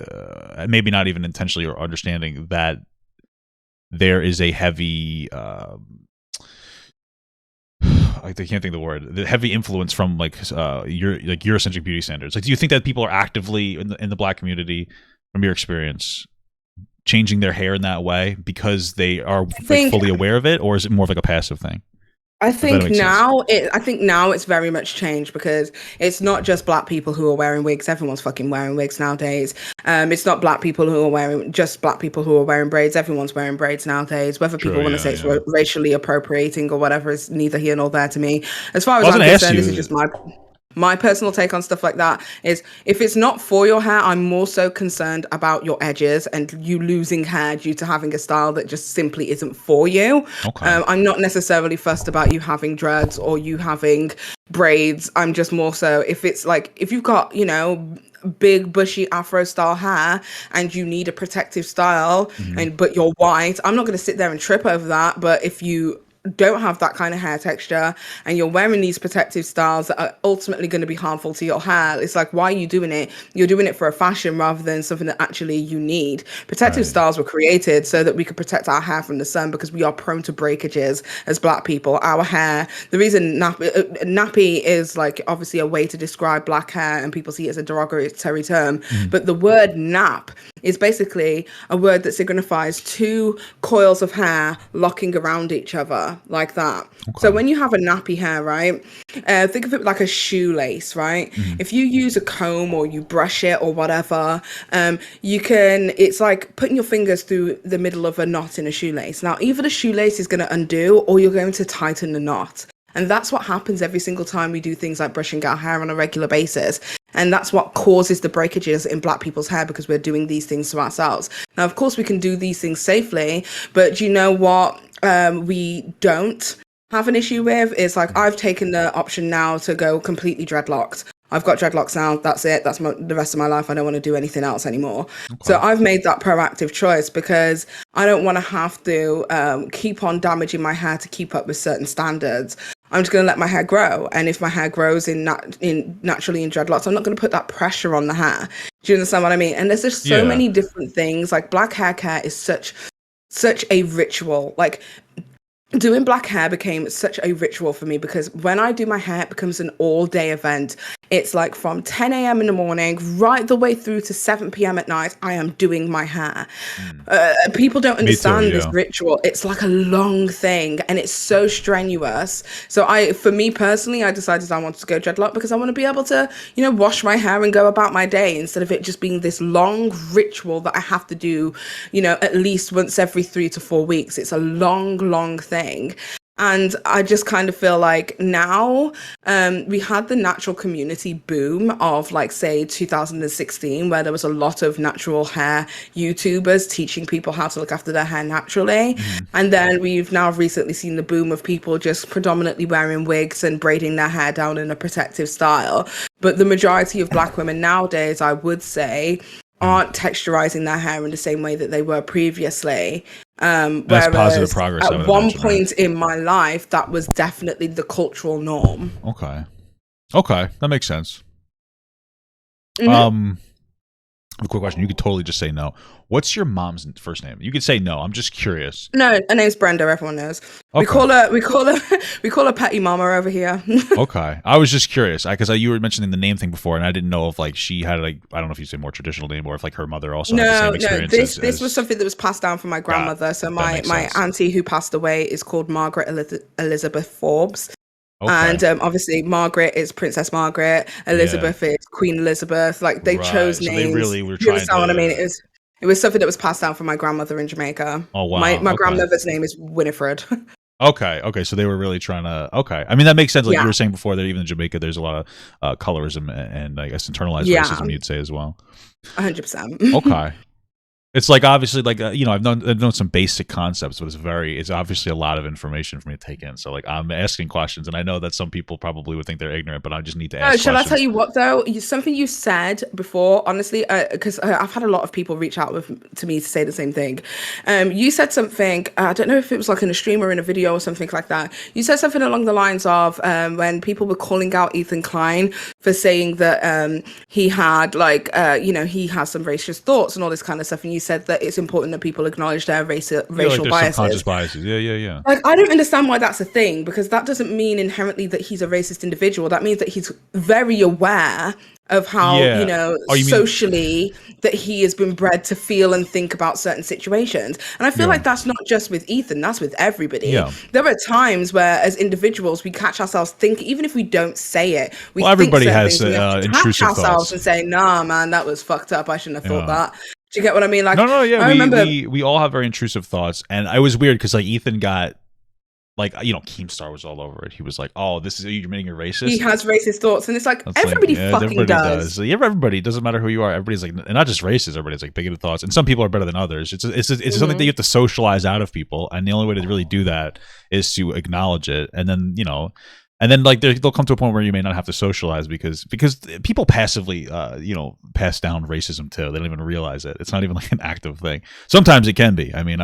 maybe not even intentionally or understanding that there is a heavy, I can't think of the word. The heavy influence from Eurocentric beauty standards. Like, do you think that people are actively in the black community, from your experience, changing their hair in that way because they are fully aware of it, or is it more of like a passive thing? I think now it's very much changed, because it's not just black people who are wearing wigs. Everyone's fucking wearing wigs nowadays. It's not black people who are wearing braids. Everyone's wearing braids nowadays. Whether people want to say it's racially appropriating or whatever is neither here nor there to me. As far as I'm concerned, this is just my personal take on stuff like that. Is if it's not for your hair, I'm more so concerned about your edges and you losing hair due to having a style that just simply isn't for you. Okay. I'm not necessarily fussed about you having dreads or you having braids. I'm just more so if it's like, if you've got, big bushy afro style hair and you need a protective style but you're white, I'm not going to sit there and trip over that. But if you don't have that kind of hair texture and you're wearing these protective styles that are ultimately going to be harmful to your hair, it's like, why are you doing it? You're doing it for a fashion rather than something that actually you need. Protective styles were created so that we could protect our hair from the sun, because we are prone to breakages as black people. Our hair, the reason nappy is like obviously a way to describe black hair and people see it as a derogatory term, but the word nap is basically a word that signifies two coils of hair locking around each other like that. Okay. So when you have a nappy hair, right, think of it like a shoelace, right? If you use a comb or you brush it or whatever, it's like putting your fingers through the middle of a knot in a shoelace. Now, either the shoelace is going to undo or you're going to tighten the knot. And that's what happens every single time we do things like brushing our hair on a regular basis. And that's what causes the breakages in Black people's hair, because we're doing these things to ourselves. Now, of course, we can do these things safely, but do you know what we don't have an issue with? Is like, I've taken the option now to go completely dreadlocked. I've got dreadlocks now. That's it. That's the rest of my life. I don't want to do anything else anymore. Okay. So I've made that proactive choice because I don't want to have to keep on damaging my hair to keep up with certain standards. I'm just going to let my hair grow. And if my hair grows naturally in dreadlocks, I'm not going to put that pressure on the hair. Do you understand what I mean? And there's just so many different things. Like, black hair care is such a ritual. Like, doing black hair became such a ritual for me, because when I do my hair, it becomes an all-day event. It's like from 10 a.m. in the morning right the way through to 7 p.m. at night, I am doing my hair. People don't understand this ritual. It's like a long thing and it's so strenuous. So for me personally, I decided I wanted to go dreadlock because I want to be able to, wash my hair and go about my day, instead of it just being this long ritual that I have to do, at least once every 3 to 4 weeks. It's a long, long thing. And I just kind of feel like now we had the natural community boom of, like, say, 2016, where there was a lot of natural hair YouTubers teaching people how to look after their hair naturally. And then we've now recently seen the boom of people just predominantly wearing wigs and braiding their hair down in a protective style. But the majority of Black women nowadays, I would say, aren't texturizing their hair in the same way that they were previously. That's positive progress. At one point in my life, that was definitely the cultural norm. Okay, that makes sense. A quick question. You could totally just say no. What's your mom's first name? You could say no. I'm just curious. No, her name's Brenda. Everyone knows. Okay. We call her Petty Mama over here. Okay, I was just curious because you were mentioning the name thing before, and I didn't know if, like, she had, like, I don't know if you say more traditional name, or if, like, her mother also had the same experience. This was something that was passed down from my grandmother. So my auntie who passed away is called Margaret Elizabeth Forbes. Okay. And obviously Margaret is Princess Margaret, Elizabeth is Queen Elizabeth. Like, they chose names. They really were trying to... You understand what I mean? It was something that was passed down from my grandmother in Jamaica. Oh, wow. My grandmother's name is Winifred. Okay. So they were really trying to... Okay. I mean, that makes sense. Like you were saying before, that even in Jamaica, there's a lot of colorism and, I guess, internalized racism, you'd say, as well. 100%. Okay. It's like, obviously, like, I've known some basic concepts, but it's obviously a lot of information for me to take in. So, like, I'm asking questions, and I know that some people probably would think they're ignorant, but I just need to ask Shall questions. I tell you what, though? Something you said before, honestly, because I've had a lot of people reach out to me to say the same thing. You said something, I don't know if it was like in a stream or in a video or something like that. You said something along the lines of when people were calling out Ethan Klein for saying that he had, like, he has some racist thoughts and all this kind of stuff, and you said that it's important that people acknowledge their racial biases. Subconscious biases. Yeah. Like, I don't understand why that's a thing, because that doesn't mean inherently that he's a racist individual. That means that he's very aware of how, socially that he has been bred to feel and think about certain situations. And I feel like that's not just with Ethan, that's with everybody. Yeah. There are times where, as individuals, we catch ourselves thinking, even if we don't say it, everybody has intrusive catch ourselves thoughts and say, nah, man, that was fucked up. I shouldn't have thought that. Do you get what I mean? Like, no, yeah. I remember we all have very intrusive thoughts, and I was weird because, like, Ethan got, like, Keemstar was all over it. He was like, "Oh, you're admitting you're racist." He has racist thoughts, and it's like, everybody fucking does. Yeah, everybody. It doesn't matter who you are. Everybody's like, and not just racist. Everybody's like bigoted thoughts, and some people are better than others. It's something that you have to socialize out of people, and the only way to really do that is to acknowledge it, and then And then, like, they'll come to a point where you may not have to socialize because people passively, pass down racism too. They don't even realize it. It's not even like an active thing. Sometimes it can be. I mean,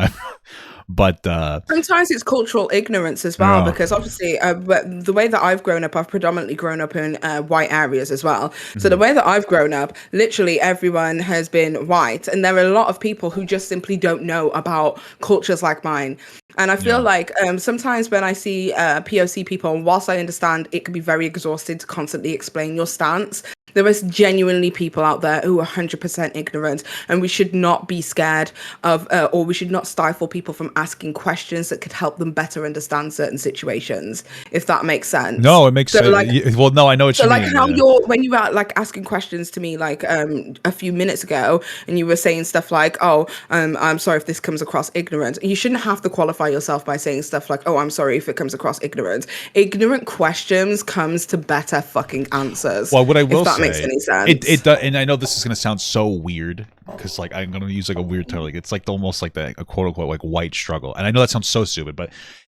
but sometimes it's cultural ignorance as well, because obviously the way that I've grown up, I've predominantly grown up in white areas as well. So the way that I've grown up, literally everyone has been white, and there are a lot of people who just simply don't know about cultures like mine. And I feel like sometimes when I see POC people, and whilst I understand it can be very exhausting to constantly explain your stance, There is genuinely people out there who are 100% ignorant, and we should not be scared of, or we should not stifle people from asking questions that could help them better understand certain situations, if that makes sense. No, it makes sense. Like, well, no, I know what so you like mean. how you're when you were like asking questions to me like a few minutes ago, and you were saying stuff like, oh, I'm sorry if this comes across ignorant. You shouldn't have to qualify yourself by saying stuff like, oh, I'm sorry if it comes across ignorant. Ignorant questions comes to better fucking answers. Well, what I will if that say, makes any sense. It does, and I know this is gonna sound so weird because like I'm gonna use like a weird term, like it's like almost like a quote unquote like white struggle, and I know that sounds so stupid, but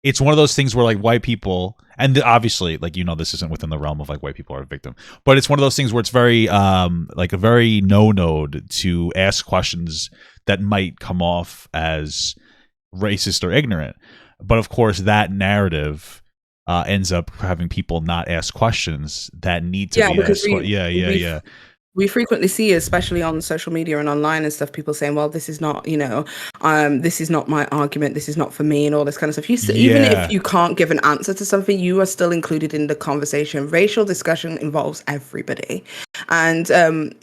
it's one of those things where like white people, and obviously like this isn't within the realm of like white people are a victim, but it's one of those things where it's very like a very no-node to ask questions that might come off as racist or ignorant. But of course that narrative ends up having people not ask questions that need to be asked. We frequently see, especially on social media and online and stuff, people saying, well, this is not, this is not my argument, this is not for me, and all this kind of stuff. Even if you can't give an answer to something, you are still included in the conversation. Racial discussion involves everybody. And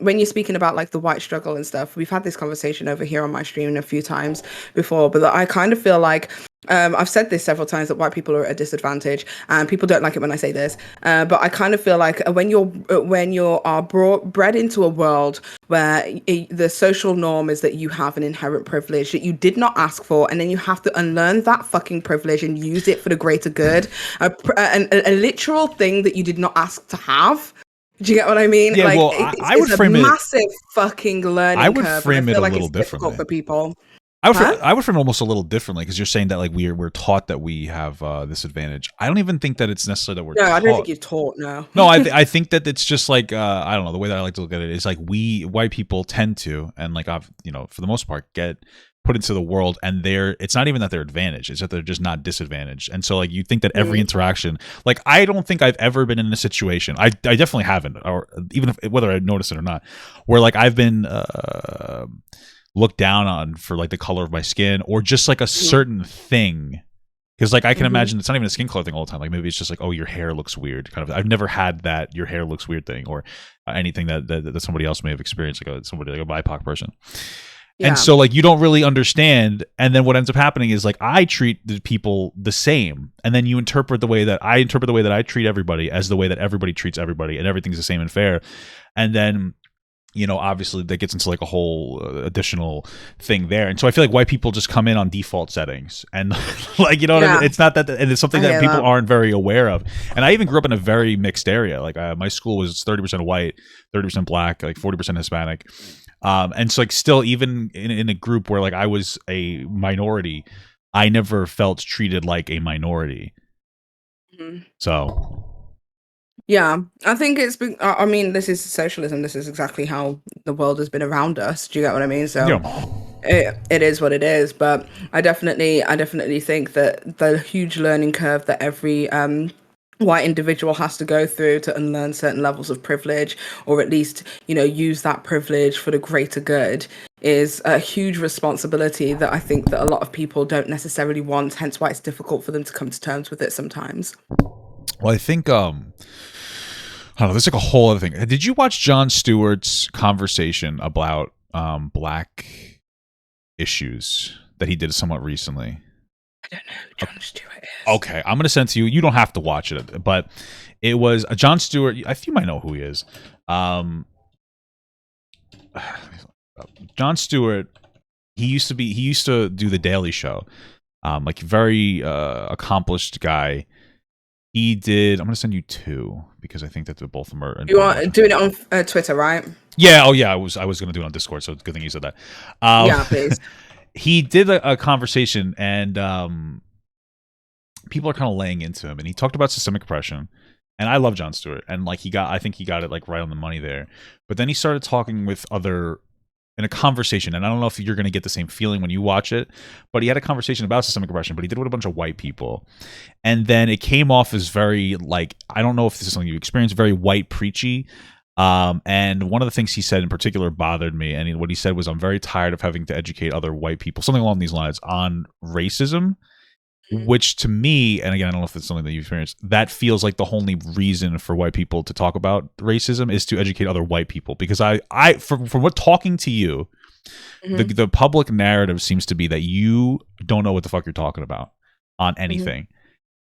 when you're speaking about like the white struggle and stuff, we've had this conversation over here on my stream a few times before, but I kind of feel like I've said this several times that white people are at a disadvantage, and people don't like it when I say this. But I kind of feel like when you are bred into a world where the social norm is that you have an inherent privilege that you did not ask for, and then you have to unlearn that fucking privilege and use it for the greater good, a literal thing that you did not ask to have. Do you get what I mean? Yeah, like, well, I would frame it massive fucking learning curve. I would frame it a like little it's differently difficult for people. I would frame it almost a little differently, because you're saying that like we're taught that we have this advantage. I don't even think that it's necessarily that we're taught. I don't think you're taught. No, I think that it's just like I don't know, the way that I like to look at it is like we white people tend to, and like I've for the most part, get put into the world, and it's not even that they're advantaged, it's that they're just not disadvantaged. And so like you think that every interaction, like I don't think I've ever been in a situation, I definitely haven't, or even if, whether I notice it or not, where like I've been looked down on for like the color of my skin or just like a certain thing, because like I can imagine it's not even a skin color thing all the time. Like maybe it's just like, oh, your hair looks weird kind of. I've never had that your hair looks weird thing, or anything that somebody else may have experienced, like somebody like a BIPOC person. And so like you don't really understand, and then what ends up happening is like I treat the people the same, and then you interpret the way that I treat everybody as the way that everybody treats everybody, and everything's the same and fair. And then obviously that gets into like a whole additional thing there. And so I feel like white people just come in on default settings, and like, what I mean? It's not that, and it's something that people aren't very aware of. And I even grew up in a very mixed area. Like my school was 30% white, 30% black, like 40% Hispanic. And so like still, even in a group where like I was a minority, I never felt treated like a minority. So yeah, I think it's been, I mean, this is socialism. This is exactly how the world has been around us. Do you get what I mean? So it is what it is. But I definitely think that the huge learning curve that every white individual has to go through to unlearn certain levels of privilege, or at least, use that privilege for the greater good, is a huge responsibility that I think that a lot of people don't necessarily want, hence why it's difficult for them to come to terms with it sometimes. Well, I think I don't know, there's like a whole other thing. Did you watch Jon Stewart's conversation about black issues that he did somewhat recently? I don't know who Jon Stewart is. Okay, I'm going to send to you. You don't have to watch it, but it was Jon Stewart. I think you might know who he is. Jon Stewart, he used to do The Daily Show. Like very accomplished guy. He did. I'm going to send you two because I think that they're both of them are. You are doing it on Twitter, right? Yeah. Oh, yeah. I was going to do it on Discord, so it's a good thing you said that. Yeah, please. He did a conversation, and people are kind of laying into him, and he talked about systemic oppression. And I love Jon Stewart, and like I think he got it like right on the money there. But then he started talking with in a conversation, and I don't know if you're going to get the same feeling when you watch it, but he had a conversation about systemic oppression, but he did it with a bunch of white people. And then it came off as very, like, I don't know if this is something you experienced, very white preachy. And one of the things he said in particular bothered me, and what he said was, I'm very tired of having to educate other white people, something along these lines, on racism. which to me, and again, I don't know if it's something that you've experienced, that feels like the only reason for white people to talk about racism is to educate other white people. Because from what talking to you, the public narrative seems to be that you don't know what the fuck you're talking about on anything.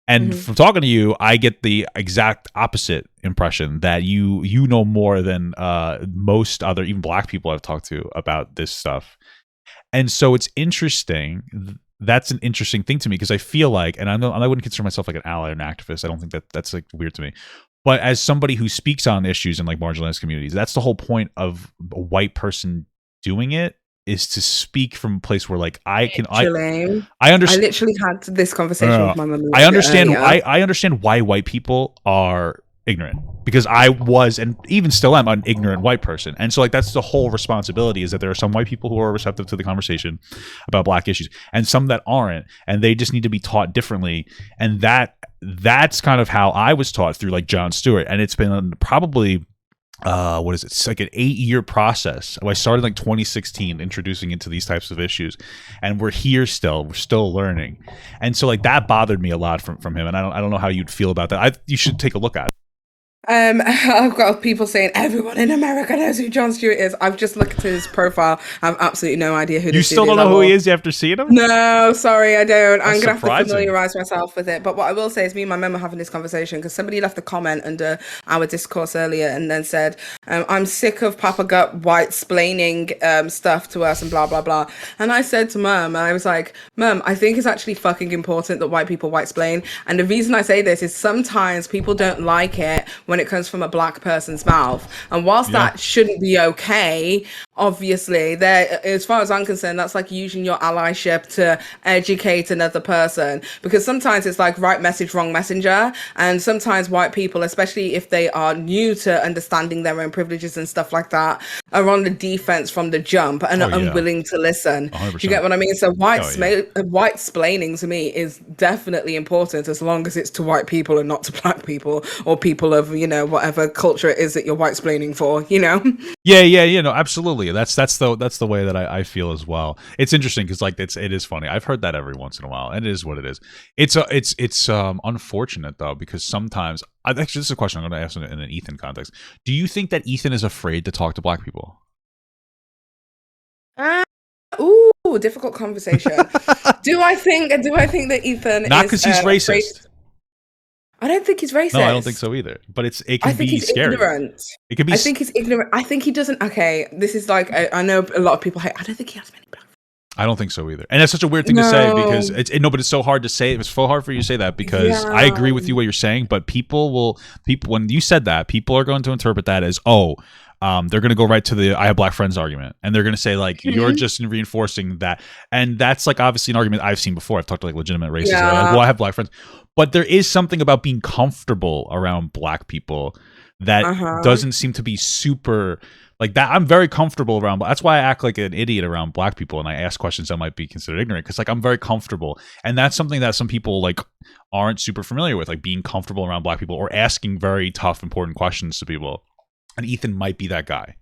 And from talking to you, I get the exact opposite impression that you know more than most other, even black people I've talked to about this stuff. And so it's interesting. That's an interesting thing to me because I feel like, and I wouldn't consider myself like an ally or an activist. I don't think that's like weird to me. But as somebody who speaks on issues in like marginalized communities, that's the whole point of a white person doing it, is to speak from a place where like I understand. I literally had this conversation with my mum. I understand. I understand why white people are ignorant, because I was, and even still am, an ignorant white person. And so like that's the whole responsibility, is that there are some white people who are receptive to the conversation about black issues and some that aren't, and they just need to be taught differently. And that's kind of how I was taught through like Jon Stewart. And it's been probably what is it? It's like an 8-year process. I started like 2016 introducing into these types of issues, and we're still learning. And so like that bothered me a lot from him. And I don't know how you'd feel about that. You should take a look at it. I've got people saying everyone in America knows who Jon Stewart is. I've just looked at his profile. I have absolutely no idea who this is. You still don't know who he is after seeing him? No, sorry, I don't. I'm going to have to familiarize surprising. myself with it. But what I will say is me and my mum were having this conversation because somebody left a comment under our discourse earlier and then said, I'm sick of Papa Gut white-splaining stuff to us and blah, blah, blah. And I said to Mum, I was like, Mum, I think it's actually fucking important that white people white-splain. And the reason I say this is sometimes people don't like it when it comes from a black person's mouth. And whilst that shouldn't be okay, obviously, as far as I'm concerned, that's like using your allyship to educate another person. Because sometimes it's like right message, wrong messenger. And sometimes white people, especially if they are new to understanding their own privileges and stuff like that, are on the defense from the jump and are unwilling to listen. 100%. Do you get what I mean? So white-splaining to me is definitely important, as long as it's to white people and not to black people or people of, whatever culture it is that you're white-splaining for, Yeah, no, absolutely. That's the way that I feel as well. It's interesting because like it is funny. I've heard that every once in a while, and it is what it is. It's unfortunate though, because sometimes actually this is a question I'm going to ask in an Ethan context. Do you think that Ethan is afraid to talk to black people? Difficult conversation. Do I think that Ethan not because he's racist? Afraid? I don't think he's racist. No, I don't think so either. But it can be scary. Ignorant. It can be. I think he's ignorant. I think he doesn't. Okay, this is like I know a lot of people hate. I don't think he has many black friends. I don't think so either. And that's such a weird thing to say because but it's so hard to say. It was so hard for you to say that because I agree with you what you're saying. But people when you said that, people are going to interpret that as they're going to go right to the I have black friends argument. And they're going to say, like, you're just reinforcing that. And that's, like, obviously an argument I've seen before. I've talked to, like, legitimate racists. Like, well, I have black friends. But there is something about being comfortable around black people that doesn't seem to be super... Like that, I'm very comfortable around. That's why I act like an idiot around black people, and I ask questions that might be considered ignorant because, like, I'm very comfortable, and that's something that some people like aren't super familiar with, like being comfortable around black people or asking very tough, important questions to people. And Ethan might be that guy,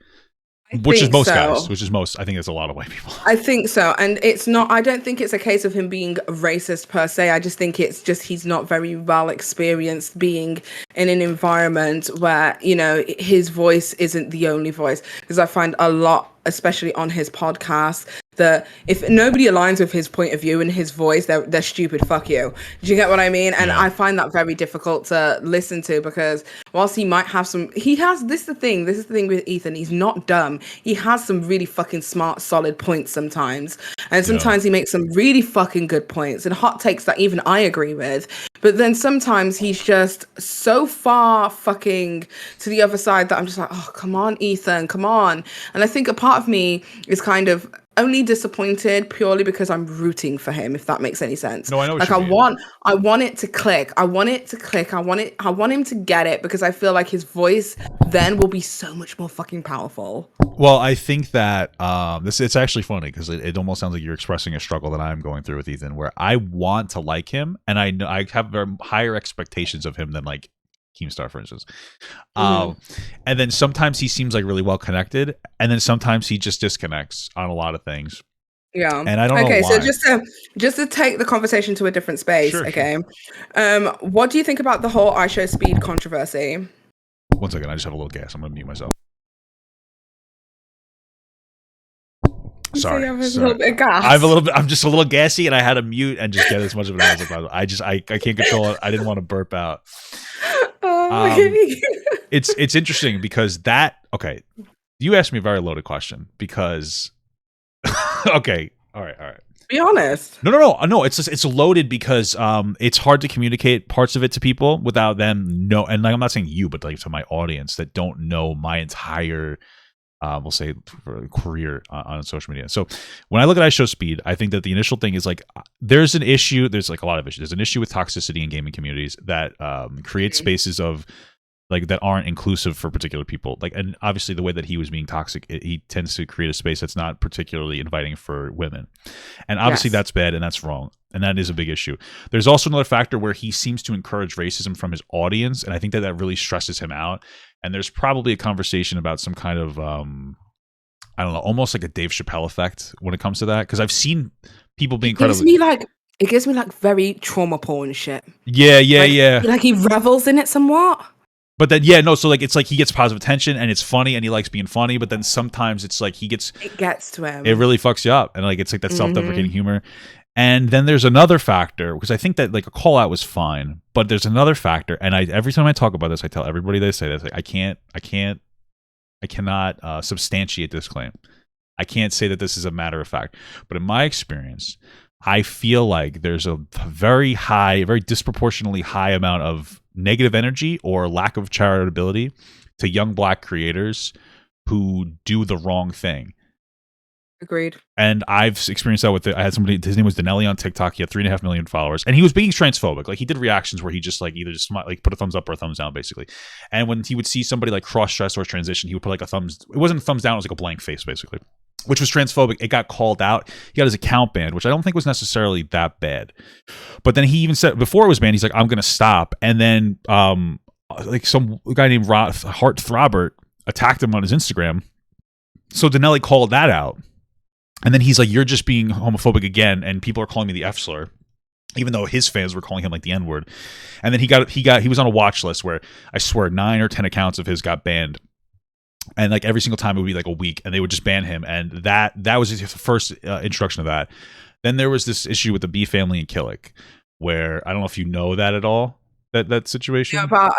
which is most guys. I think it's a lot of white people. I think so, and it's not. I don't think it's a case of him being racist per se. I just think it's just he's not very well experienced being in an environment where his voice isn't the only voice. Because I find a lot, especially on his podcast, that if nobody aligns with his point of view and his voice, they're stupid. Fuck you. Do you get what I mean? And I find that very difficult to listen to because whilst he might have this is the thing with Ethan. He's not dumb. He has some really fucking smart, solid points sometimes. And sometimes he makes some really fucking good points and hot takes that even I agree with. But then sometimes he's just so far fucking to the other side that I'm just like, oh, come on, Ethan, come on. And I think a part of me is kind of only disappointed purely because I'm rooting for him, if that makes any sense. No, I know what like you mean. I want it to click. I want him to get it because I feel like his voice then will be so much more fucking powerful. Well, I think that it's actually funny because it almost sounds like you're expressing a struggle that I'm going through with Ethan, where I want to like him and I know I have higher expectations of him than like Keemstar, for instance. And then sometimes he seems like really well connected, and then sometimes he just disconnects on a lot of things. Yeah. And I don't know Okay, so why. just to take the conversation to a different space, Sure, okay. What do you think about the whole I Show Speed controversy? 1 second, I just have a little gas. I'm gonna mute myself. Sorry. So you have a little bit of gas. I'm just a little gassy, and I had to mute and just get as much of it as possible. I can't control it. I didn't want to burp out. It's interesting because okay. You asked me a very loaded question because okay. All right. Be honest. No. It's loaded because it's hard to communicate parts of it to people without them know. And like, I'm not saying you, but like to my audience that don't know my entire, we'll say, career on social media. So when I look at I Show Speed, I think that the initial thing is like there's an issue. There's like a lot of issues. There's an issue with toxicity in gaming communities that create spaces of like that aren't inclusive for particular people. Like, and obviously the way that he was being toxic, he tends to create a space that's not particularly inviting for women. And obviously that's bad and that's wrong. And that is a big issue. There's also another factor where he seems to encourage racism from his audience. And I think that really stresses him out. And there's probably a conversation about some kind of, I don't know, almost like a Dave Chappelle effect when it comes to that. Cause I've seen people being incredibly... It gives me like very trauma porn shit. Yeah. Like he revels in it somewhat. But then, so like it's like he gets positive attention and it's funny and he likes being funny, but then sometimes it's like it gets to him. It really fucks you up, and like it's like that self-deprecating humor. And then there's another factor because I think that like a call out was fine, but there's another factor, and every time I talk about this, I tell everybody they say this, like, I cannot substantiate this claim. I can't say that this is a matter of fact, but in my experience, I feel like there's a very disproportionately high amount of negative energy or lack of charitability to young Black creators who do the wrong thing. Agreed. And I've experienced that with I had somebody, his name was Denelli on TikTok. He had 3.5 million followers, and he was being transphobic. Like he did reactions where he just like either just like put a thumbs up or a thumbs down, basically. And when he would see somebody like cross dress or transition, he would put like a thumbs. It wasn't a thumbs down; it was like a blank face, basically, which was transphobic. It got called out. He got his account banned, which I don't think was necessarily that bad. But then he even said before it was banned, he's like, "I'm going to stop." And then like some guy named Hart Throbert attacked him on his Instagram. So Denelli called that out. And then he's like, "You're just being homophobic again," and people are calling me the F slur, even though his fans were calling him like the N word. And then he was on a watch list where I swear 9 or 10 accounts of his got banned, and like every single time it would be like a week, and they would just ban him. And that was his first introduction of that. Then there was this issue with the B family and Killick, where I don't know if you know that at all. That situation. Yeah, but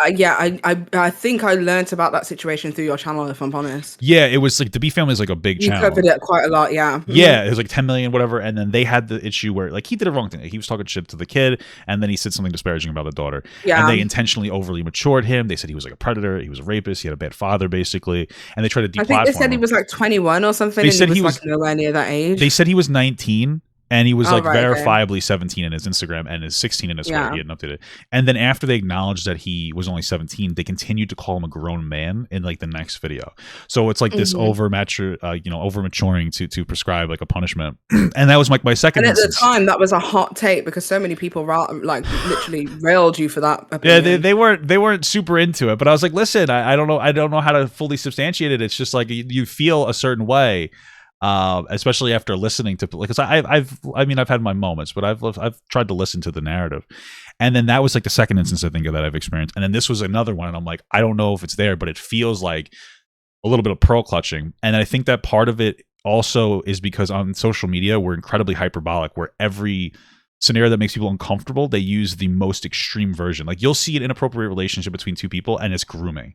I think I learned about that situation through your channel, if I'm honest. Yeah, it was like the B family is like a big channel. You covered it quite a lot, yeah. Yeah, it was like 10 million, whatever. And then they had the issue where like he did a wrong thing. Like, he was talking shit to the kid, and then he said something disparaging about the daughter. Yeah. And they intentionally overly matured him. They said he was like a predator, he was a rapist, he had a bad father, basically. And they tried to deplatform him. I think they said he was like 21 or something. They said he was like nowhere near that age. They said he was 19. And he was verifiably 17 in his Instagram and is 16 in his Twitter. He hadn't updated. And then after they acknowledged that he was only 17, they continued to call him a grown man in like the next video. So it's like this over maturing to prescribe like a punishment. And that was like my second. And at the time, that was a hot take because so many people like literally railed you for that opinion. Yeah, they weren't super into it. But I was like, listen, I don't know how to fully substantiate it. It's just like you feel a certain way. Especially after listening to, because I've had my moments, but I've tried to listen to the narrative, and then that was like the second instance I think of that I've experienced, and then this was another one, and I'm like, I don't know if it's there, but it feels like a little bit of pearl clutching, and I think that part of it also is because on social media we're incredibly hyperbolic, where every scenario that makes people uncomfortable, they use the most extreme version. Like you'll see an inappropriate relationship between two people, and it's grooming.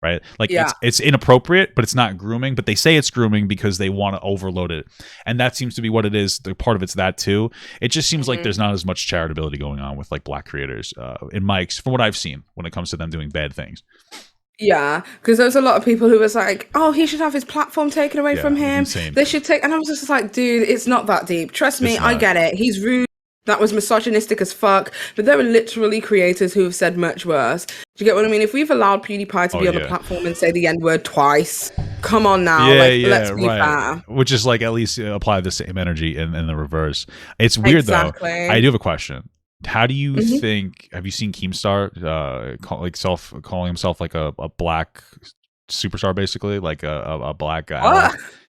Right? Like it's inappropriate, but it's not grooming, but they say it's grooming because they want to overload it. And that seems to be what it is. The part of it's that too. It just seems like there's not as much charitability going on with like Black creators from what I've seen when it comes to them doing bad things. Yeah, because there was a lot of people who was like, "Oh, he should have his platform taken away from him. Insane. They should take," and I was just like, "Dude, it's not that deep. Trust me, I get it. He's rude. That was misogynistic as fuck." But there are literally creators who have said much worse. Do you get what I mean? If we've allowed PewDiePie to be on the platform and say the N-word twice, come on now. Let's be fair. Which is like at least apply the same energy in the reverse. It's weird though. I do have a question. How do you think? Have you seen Keemstar calling himself like a Black superstar, basically like a Black guy?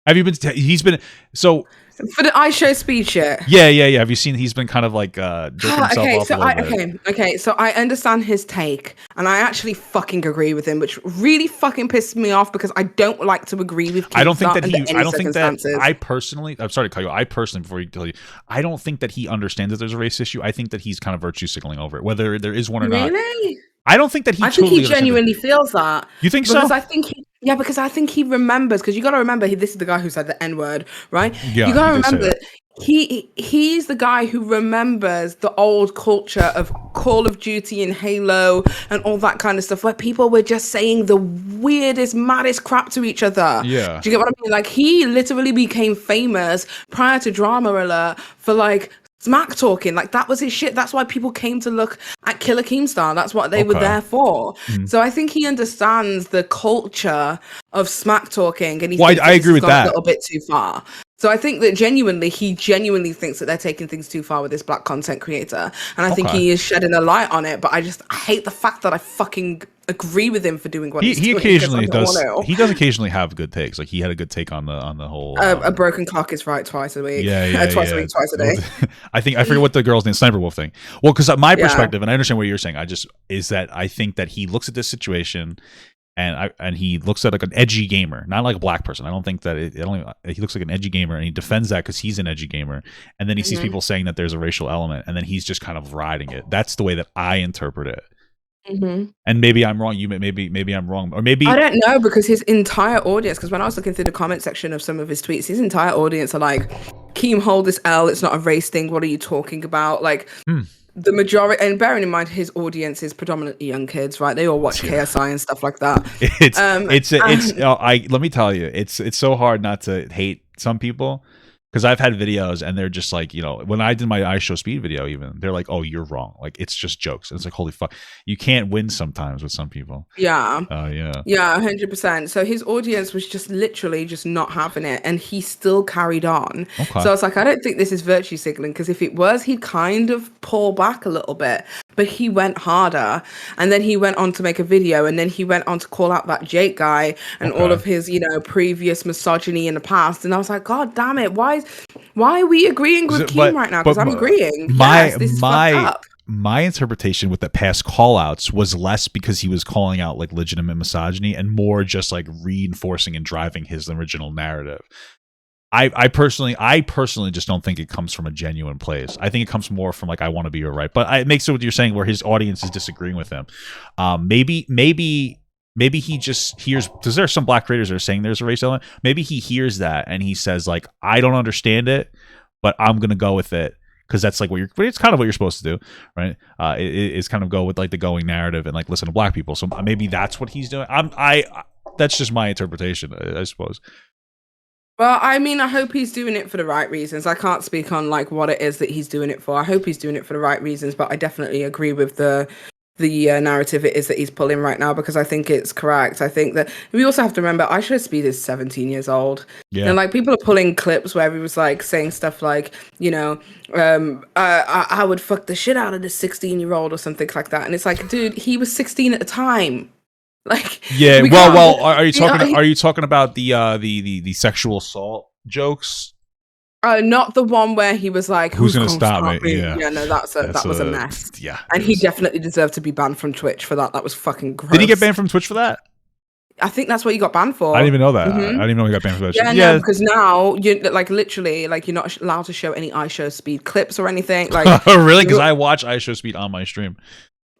Have you been? He's been so for the I show speed shit. Yeah. Have you seen? He's been kind of like jerking himself off a little bit. Okay. So I understand his take, and I actually fucking agree with him, which really fucking pisses me off because I don't like to agree with. I don't think that he. I don't think that. I personally. I'm sorry to cut you. I personally, before you tell you, I don't think that he understands that there's a race issue. I think that he's kind of virtue signaling over it, whether there is one or not. Really? I don't think that he. I think he genuinely feels that. You think because so? I think because I think he remembers. Because you got to remember, this is the guy who said the N word, right? Yeah, you got to remember that he's the guy who remembers the old culture of Call of Duty and Halo and all that kind of stuff, where people were just saying the weirdest, maddest crap to each other. Yeah. Do you get what I mean? Like, he literally became famous prior to Drama Alert for like smack talking. Like, that was his shit. That's why people came to look at Killer Keemstar. That's what they were there for. So I think he understands the culture of smack talking, and he I agree with that a little bit too far. So I think that he genuinely thinks that they're taking things too far with this black content creator. And I think he is shedding a light on it, but I hate the fact that I fucking agree with him for doing what he's doing. He occasionally does. He does occasionally have good takes. Like, he had a good take on the whole. A broken clock is right twice a week. Twice a week, twice a day. I forget what the girl's name, Sniper Wolf thing. Well, because my perspective, and I understand what you're saying, is that I think that he looks at this situation. And he looks at like an edgy gamer, not like a black person. I don't think that he looks like an edgy gamer, and he defends that because he's an edgy gamer. And then he sees people saying that there's a racial element, and then he's just kind of riding it. That's the way that I interpret it. And maybe I'm wrong. Maybe I'm wrong, or maybe I don't know, because his entire audience. Because when I was looking through the comment section of some of his tweets, his entire audience are like, "Keem, hold this L. It's not a race thing. What are you talking about?" Like. The majority, and bearing in mind his audience is predominantly young kids, right? They all watch KSI and stuff like that. Let me tell you, it's so hard not to hate some people, because I've had videos and they're just like, when I did my I Show Speed video, even they're like, "Oh, you're wrong. Like, it's just jokes." And it's like, holy fuck, you can't win sometimes with some people. Yeah. Yeah, 100%. So his audience was just literally just not having it, and he still carried on. Okay. So I was like, I don't think this is virtue signaling, because if it was, he'd kind of pull back a little bit, but he went harder, and then he went on to make a video, and then he went on to call out that Jake guy and all of his, previous misogyny in the past. And I was like, God damn it, why are we agreeing with Keem right now? Because I'm agreeing. My interpretation with the past call-outs was less because he was calling out like legitimate misogyny, and more just like reinforcing and driving his original narrative. I personally just don't think it comes from a genuine place. I think it comes more from like, I want to be right. But it makes it what you're saying, where his audience is disagreeing with him. Maybe he just hears, because there are some black creators that are saying there's a race element. Maybe he hears that and he says like, I don't understand it, but I'm gonna go with it, because that's like it's kind of what you're supposed to do, right? It's kind of go with like the going narrative and like listen to black people. So maybe that's what he's doing. That's just my interpretation, I suppose. Well, I mean, I hope he's doing it for the right reasons. I can't speak on like what it is that he's doing it for. I hope he's doing it for the right reasons, but I definitely agree with the narrative it is that he's pulling right now, because I think it's correct. I think that we also have to remember I Show Speed is 17 years old. Yeah. And like, people are pulling clips where he was like saying stuff like, I would fuck the shit out of this 16-year-old or something like that. And it's like, dude, he was 16 at the time. Like, yeah, well, are you talking about the sexual assault jokes? Not the one where he was like, "Who's gonna stop me?" Yeah, no, that was a mess. Yeah, and he definitely deserved to be banned from Twitch for that. That was fucking gross. Did he get banned from Twitch for that? I think that's what he got banned for. I didn't even know that. I didn't even know he got banned for that. Yeah, no, because now you like literally like you're not allowed to show any I Show Speed clips or anything. Like, really? Because I watch I Show Speed on my stream.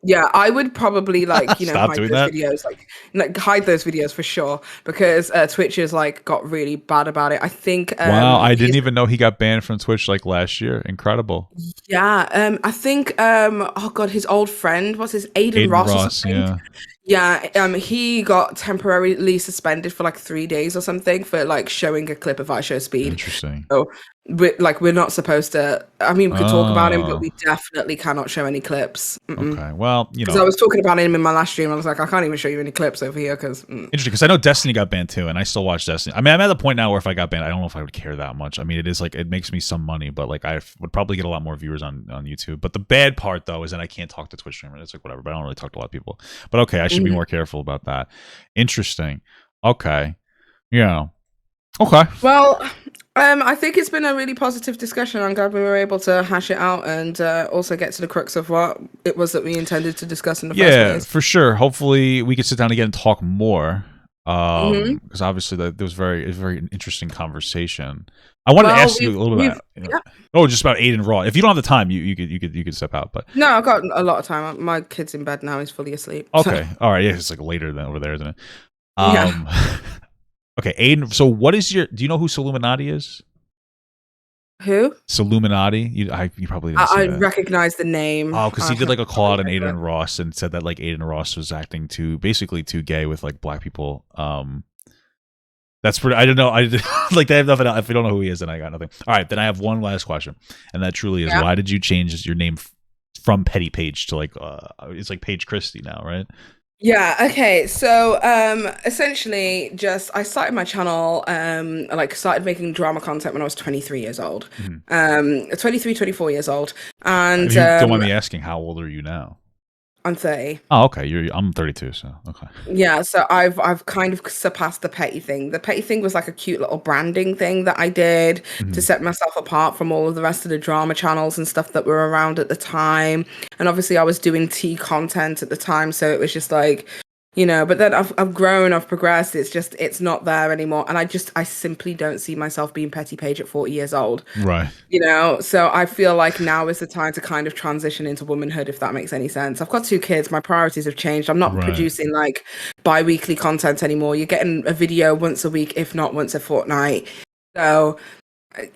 Yeah, I would probably like hide those that. videos, like hide those videos for sure, because Twitch has like got really bad about it. I think. Wow, I didn't even know he got banned from Twitch like last year. Incredible. Yeah, I think. Oh God, his old friend, what's his Aiden Ross? Yeah, he got temporarily suspended for like 3 days or something for like showing a clip of I Show Speed. Interesting. So we're not supposed to. I mean, we could talk about him, but we definitely cannot show any clips. Okay, well, because I was talking about him in my last stream. I was like, I can't even show you any clips over here because. Interesting, because I know Destiny got banned too, and I still watch Destiny. I mean, I'm at the point now where if I got banned, I don't know if I would care that much. I mean, it is like it makes me some money, but like I would probably get a lot more viewers on YouTube. But the bad part though is that I can't talk to Twitch streamers. It's like whatever, but I don't really talk to a lot of people. But okay, I should be more careful about that. Interesting. Okay, Okay. Well, I think it's been a really positive discussion. I'm glad we were able to hash it out and also get to the crux of what it was that we intended to discuss in the first Yeah, place. for sure. Hopefully, we could sit down again and talk more. Hmm. Because obviously that was a very interesting conversation. I wanted to Well, ask you a little bit. yeah. Oh, just about Aiden Raw. If you don't have the time, you could step out. But No, I've got a lot of time. My kid's in bed now. He's fully asleep. So, okay, all right. Yeah, it's like later than over there, isn't it? yeah. Um, okay, Aiden. So, what is your? Do you know who Illuminati is? Who? Illuminati. You probably didn't see I that. recognize the name. Oh, because he I did like a have call out on no idea. Aiden Ross and said that like Aiden Ross was acting basically too gay with like black people. That's pretty. I don't know. I like they have nothing. If you don't know who he is, then I got nothing. All right, then I have one last question, and that truly is Yeah. why did you change your name from Petty Page to like it's like Paige Christie now, right? Yeah, okay. So essentially just I started my channel like started making drama content when I was 23 years old. Mhm. 23, 24 years old. And If you don't mind me asking, how old are you now? I'm 30. Oh, okay. I'm 32, so okay. Yeah, so I've kind of surpassed the petty thing. The petty thing was like a cute little branding thing that I did to Mhm. set myself apart from all of the rest of the drama channels and stuff that were around at the time. And obviously I was doing tea content at the time, so it was just like, but then I've grown, I've progressed. It's not there anymore. And I simply don't see myself being Petty Page at 40 years old. Right. So I feel like now is the time to kind of transition into womanhood, if that makes any sense. I've got 2 kids. My priorities have changed. I'm not Right. producing like bi-weekly content anymore. You're getting a video once a week, if not once a fortnight. So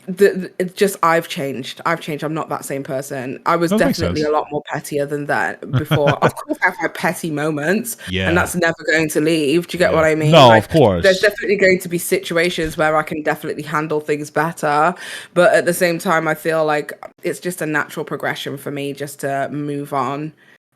it's just I've changed. I'm not that same person. I was That makes definitely sense. a lot more pettier than that before. Of course, I've had petty moments, and Yeah. that's never going to leave. Do you get what Yeah. I mean? No, Like, of there's course. definitely going to be situations where I can definitely handle things better, but at the same time, I feel like it's just a natural progression for me just to move on,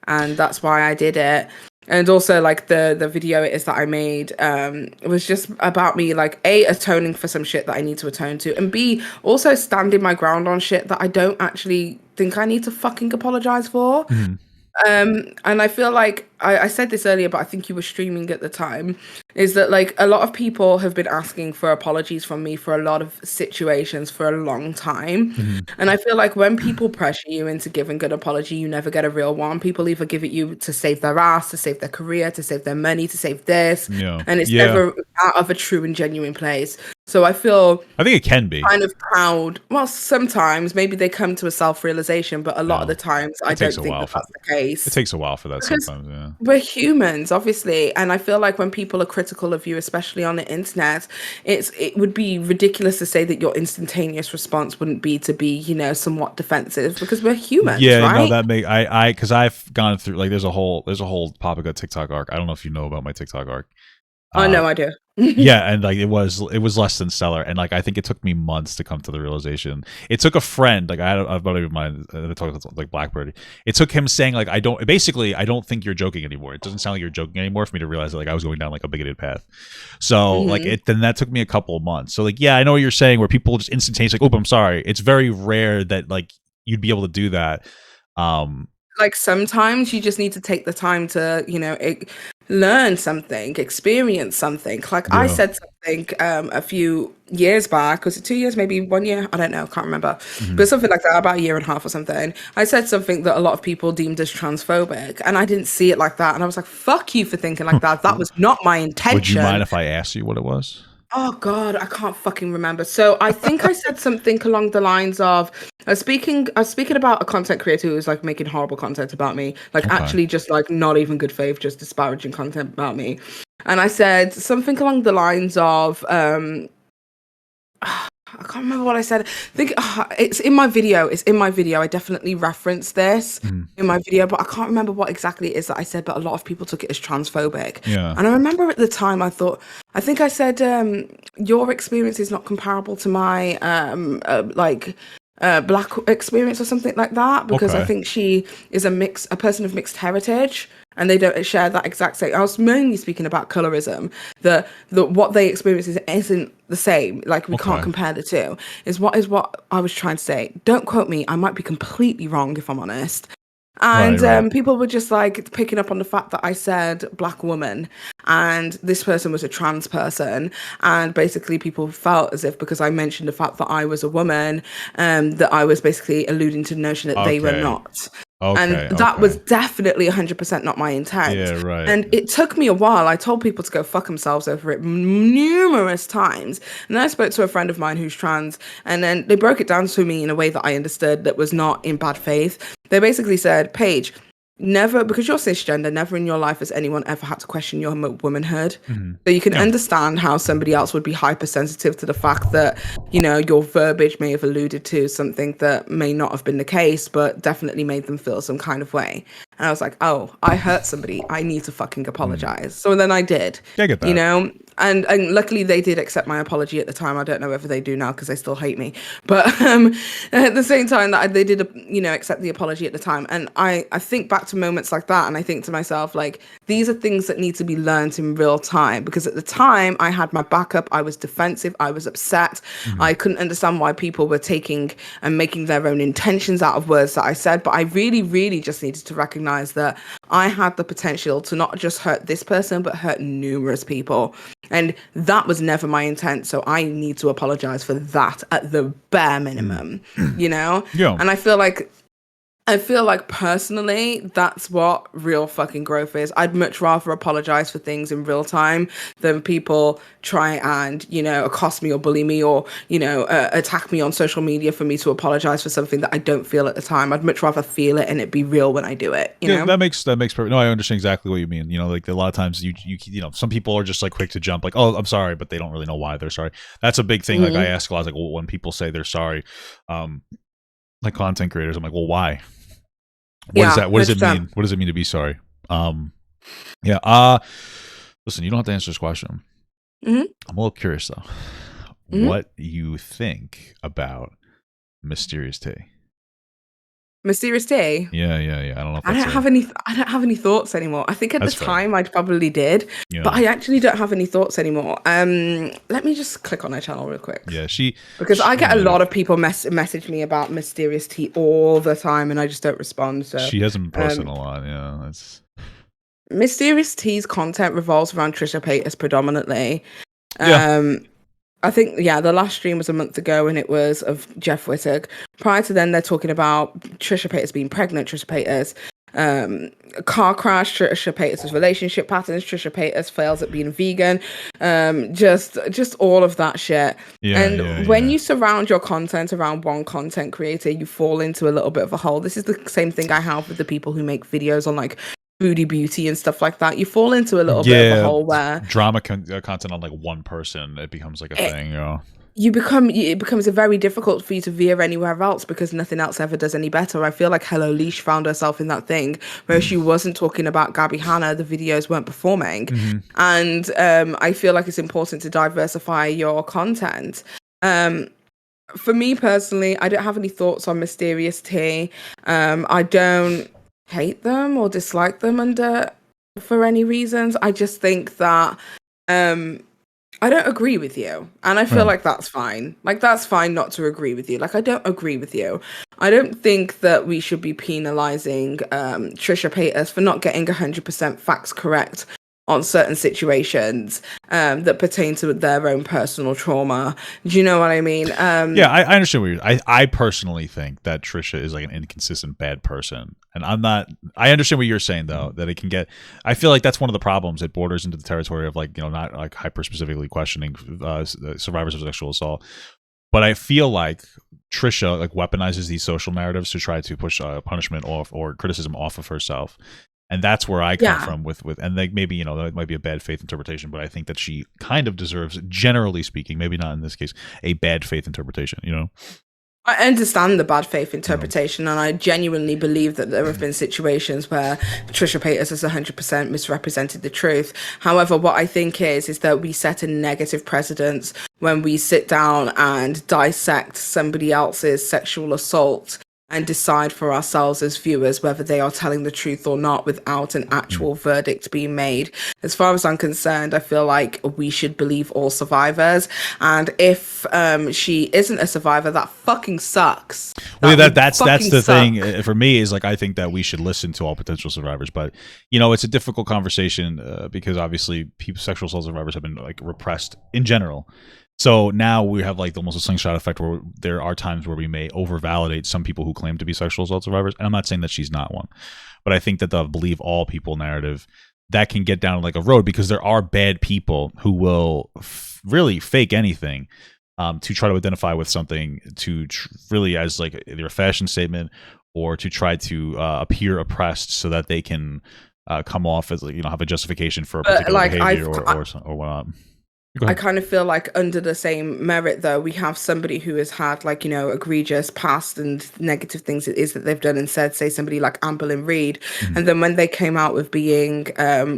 and that's why I did it. And also like the video it is that I made it was just about me like A, atoning for some shit that I need to atone to, and B, also standing my ground on shit that I don't actually think I need to fucking apologize for. Mhm. And I feel like I said this earlier, but I think you were streaming at the time, is that like a lot of people have been asking for apologies from me for a lot of situations for a long time. Mhm. And I feel like when people pressure you into giving good apology, you never get a real one. People either give it you to save their ass, to save their career, to save their money, to save this. Yeah. And it's Yeah. never out of a true and genuine place. So I feel I think it can be. kind of proud. Well, sometimes maybe they come to a self-realization, but a lot of No. the times I It takes don't a think while that for that's the case. It takes a while for that Because sometimes, yeah. we're humans, obviously, and I feel like when people are critical of you, especially on the internet, it would be ridiculous to say that your instantaneous response wouldn't be to be, somewhat defensive because we're humans, Yeah, no, right? that make I because I've gone through like there's a whole Papaga TikTok arc. I don't know if you know about my TikTok arc. Oh Uh no, I do. yeah, and like it was less than stellar, and like I think it took me months to come to the realization. It took a friend, like I had a buddy of mine that talked like Blackbird. It took him saying like I don't think you're joking anymore. It doesn't sound like you're joking anymore for me to realize that like I was going down like a bigoted path. So like Hmm. then that took me a couple of months. So like yeah, I know what you're saying where people just instantaneously like, oh, I'm sorry. It's very rare that like you'd be able to do that. Um Like sometimes you just need to take the time to, learn something, experience something. Like I yeah. said something a few years back, was it 2 years, maybe 1 year? I don't know, can't remember. Mhm. But something like that, about a year and a half or something. I said something that a lot of people deemed as transphobic, and I didn't see it like that. And I was like, fuck you for thinking like that. That was not my Would you intention. mind if I asked you what it was? Oh God, I can't fucking remember. So I think I said something along the lines of I was speaking about a content creator who was like making horrible content about me, like Okay. actually just like not even good faith, just disparaging content about me. And I said something along the lines of I can't remember what I said. I think it's in my video. It's in my video. I definitely referenced this Mhm. in my video, but I can't remember what exactly it is that I said. But a lot of people took it as transphobic. Yeah. And I remember at the time I think I said, your experience is not comparable to my black experience or something like that, because I Okay. think she is a person of mixed heritage, and they don't share that exact same. I was mainly speaking about colorism. The what they experience isn't the same. Like we can't Okay. compare the two. Is what I was trying to say. Don't quote me. I might be completely wrong if I'm honest. And Right. people were just like picking up on the fact that I said black woman and this person was a trans person. And basically people felt as if because I mentioned the fact that I was a woman, that I was basically alluding to the notion that they were Okay. not. And that was definitely 100% not my intent. Yeah, right. And it took me a while. I told people to go fuck themselves over it numerous times. And then I spoke to a friend of mine who's trans, and then they broke it down to me in a way that I understood that was not in bad faith. They basically said, Paige, never, because you're cisgender, never in your life has anyone ever had to question your womanhood. So you can understand how somebody else would be hypersensitive to the fact that, you know, your verbiage may have alluded to something that may not have been the case, but definitely made them feel some kind of way. And I was like, oh, I hurt somebody. I need to fucking apologize. So then I did. I get that. You know, and luckily they did accept my apology at the time. I don't know whether they do now because they still hate me. But at the same time that they did, you know, accept the apology at the time. And I think back to moments like that and I think to myself, like, these are things that need to be learned in real time. Because at the time I had my backup. I was defensive. I was upset. I couldn't understand why people were taking and making their own intentions out of words that I said. But I really, really just needed to recognize that I had the potential to not just hurt this person, but hurt numerous people. And that was never my intent. So I need to apologize for that at the bare minimum, you know? Yeah. And I feel like personally, that's what real fucking growth is. I'd much rather apologize for things in real time than people try and, you know, accost me or bully me or, you know, attack me on social media for me to apologize for something that I don't feel at the time. I'd much rather feel it and it be real when I do it. You know? That makes perfect. No, I understand exactly what you mean. You know, like a lot of times you know, some people are just like quick to jump like, oh, I'm sorry, but they don't really know why they're sorry. That's a big thing. Like I ask a lot, like, well, when people say they're sorry, like content creators, I'm like, well, why? What is that? What does it mean? What does it mean to be sorry? Listen, you don't have to answer this question. I'm a little curious though. What you think about Mysterious T? Mysterious T? Yeah. I don't know if I don't have any thoughts anymore. I think at the time I probably did, but I actually don't have any thoughts anymore. Let me just click on her channel real quick. Yeah, because I get a lot of people message me about Mysterious T all the time, and I just don't respond. So she hasn't been posting a lot. Yeah, that's Mysterious T's content revolves around Trisha Paytas predominantly. I think, the last stream was a month ago and it was of Jeff Wittig. Prior to then, they're talking about Trisha Paytas being pregnant, Trisha Paytas, a car crash, Trisha Paytas' relationship patterns, Trisha Paytas fails at being vegan, just all of that shit. When you surround your content around one content creator, you fall into a little bit of a hole. This is the same thing I have with the people who make videos on like foodie beauty and stuff like that. You fall into a little bit of a hole where drama content on like one person, it becomes like a thing, you know. It becomes very difficult for you to veer anywhere else because nothing else ever does any better. I feel like Hello Leash found herself in that thing where she wasn't talking about Gabby Hanna, the videos weren't performing. And I feel like it's important to diversify your content. For me personally, I don't have any thoughts on Mysterious T. I don't hate them or dislike them for any reasons. I just think that I don't agree with you, and I feel like that's fine. Like, that's fine not to agree with you. Like, I don't agree with you. I don't think that we should be penalizing Trisha Paytas for not getting 100% facts correct on certain situations that pertain to their own personal trauma. Do you know what I mean? I understand what you're. I personally think that Trisha is like an inconsistent bad person, and I understand what you're saying though, that it can get. I feel like that's one of the problems. It borders into the territory of like, you know, not like hyper specifically questioning survivors of sexual assault, but I feel like Trisha like weaponizes these social narratives to try to push punishment off or criticism off of herself. And that's where I come from with, and like maybe, you know, that might be a bad faith interpretation, but I think that she kind of deserves, generally speaking, maybe not in this case, a bad faith interpretation, you know? I understand the bad faith interpretation, and I genuinely believe that there have been situations where Trisha Paytas has 100% misrepresented the truth. However, what I think is that we set a negative precedence when we sit down and dissect somebody else's sexual assault and decide for ourselves as viewers whether they are telling the truth or not without an actual verdict being made. As far as I'm concerned, I feel like we should believe all survivors. And if she isn't a survivor, that fucking sucks. Well, that's the thing for me is like, I think that we should listen to all potential survivors, but you know, it's a difficult conversation because obviously sexual assault survivors have been like repressed in general. So now we have like almost a slingshot effect where there are times where we may over-validate some people who claim to be sexual assault survivors. And I'm not saying that she's not one, but I think that the believe all people narrative that can get down like a road because there are bad people who will really fake anything to try to identify with something to really as like either a fashion statement or to try to appear oppressed so that they can come off as, you know, have a justification for a particular behavior or whatnot. I kind of feel like under the same merit, though, we have somebody who has had like, you know, egregious past and negative things it is that they've done and said, say somebody like Amberlynn Reid. And then when they came out with being,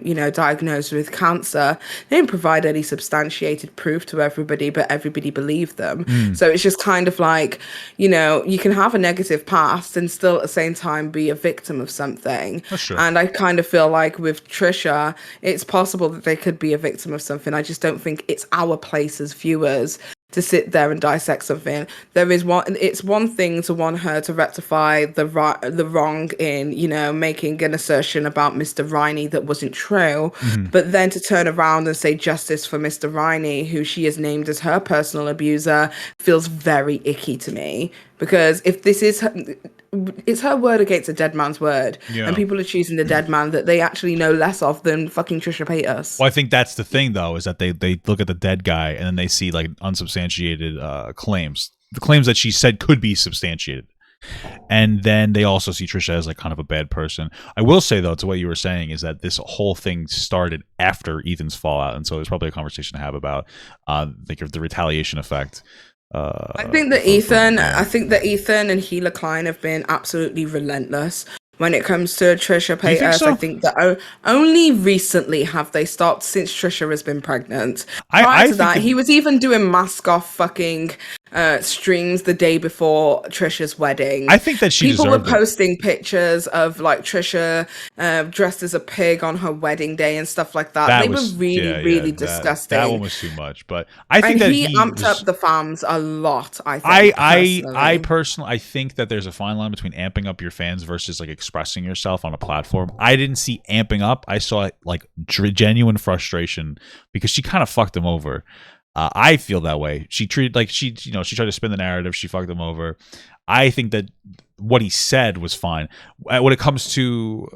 you know, diagnosed with cancer, they didn't provide any substantiated proof to everybody, but everybody believed them. So it's just kind of like, you know, you can have a negative past and still at the same time be a victim of something. That's true. And I kind of feel like with Trisha, it's possible that they could be a victim of something. I just don't think it's our place as viewers to sit there and dissect something. It's one thing to want her to rectify the wrong in, you know, making an assertion about Mr. Riney that wasn't true, but then to turn around and say justice for Mr. Riney, who she has named as her personal abuser, feels very icky to me. Because if this is it's her word against a dead man's word, and people are choosing the dead man that they actually know less of than fucking Trisha Paytas. Well, I think that's the thing, though, is that they look at the dead guy and then they see like unsubstantiated claims, the claims that she said could be substantiated, and then they also see Trisha as like kind of a bad person. I will say though, to what you were saying, is that this whole thing started after Ethan's fallout, and so there's probably a conversation to have about like the retaliation effect. I think that Ethan and Gila Klein have been absolutely relentless when it comes to Trisha Paytas. So? I think that only recently have they stopped since Trisha has been pregnant. Prior to that, he was even doing mask off fucking streams the day before Trisha's wedding. I think that people were posting pictures of like Trisha dressed as a pig on her wedding day and stuff like that. They were really disgusting. That one was too much, but I think that he amped up the fans a lot. I think that there's a fine line between amping up your fans versus like expressing yourself on a platform. I didn't see amping up. I saw like genuine frustration because she kind of fucked him over. I feel that way. She treated like she tried to spin the narrative. She fucked him over. I think that what he said was fine. When it comes to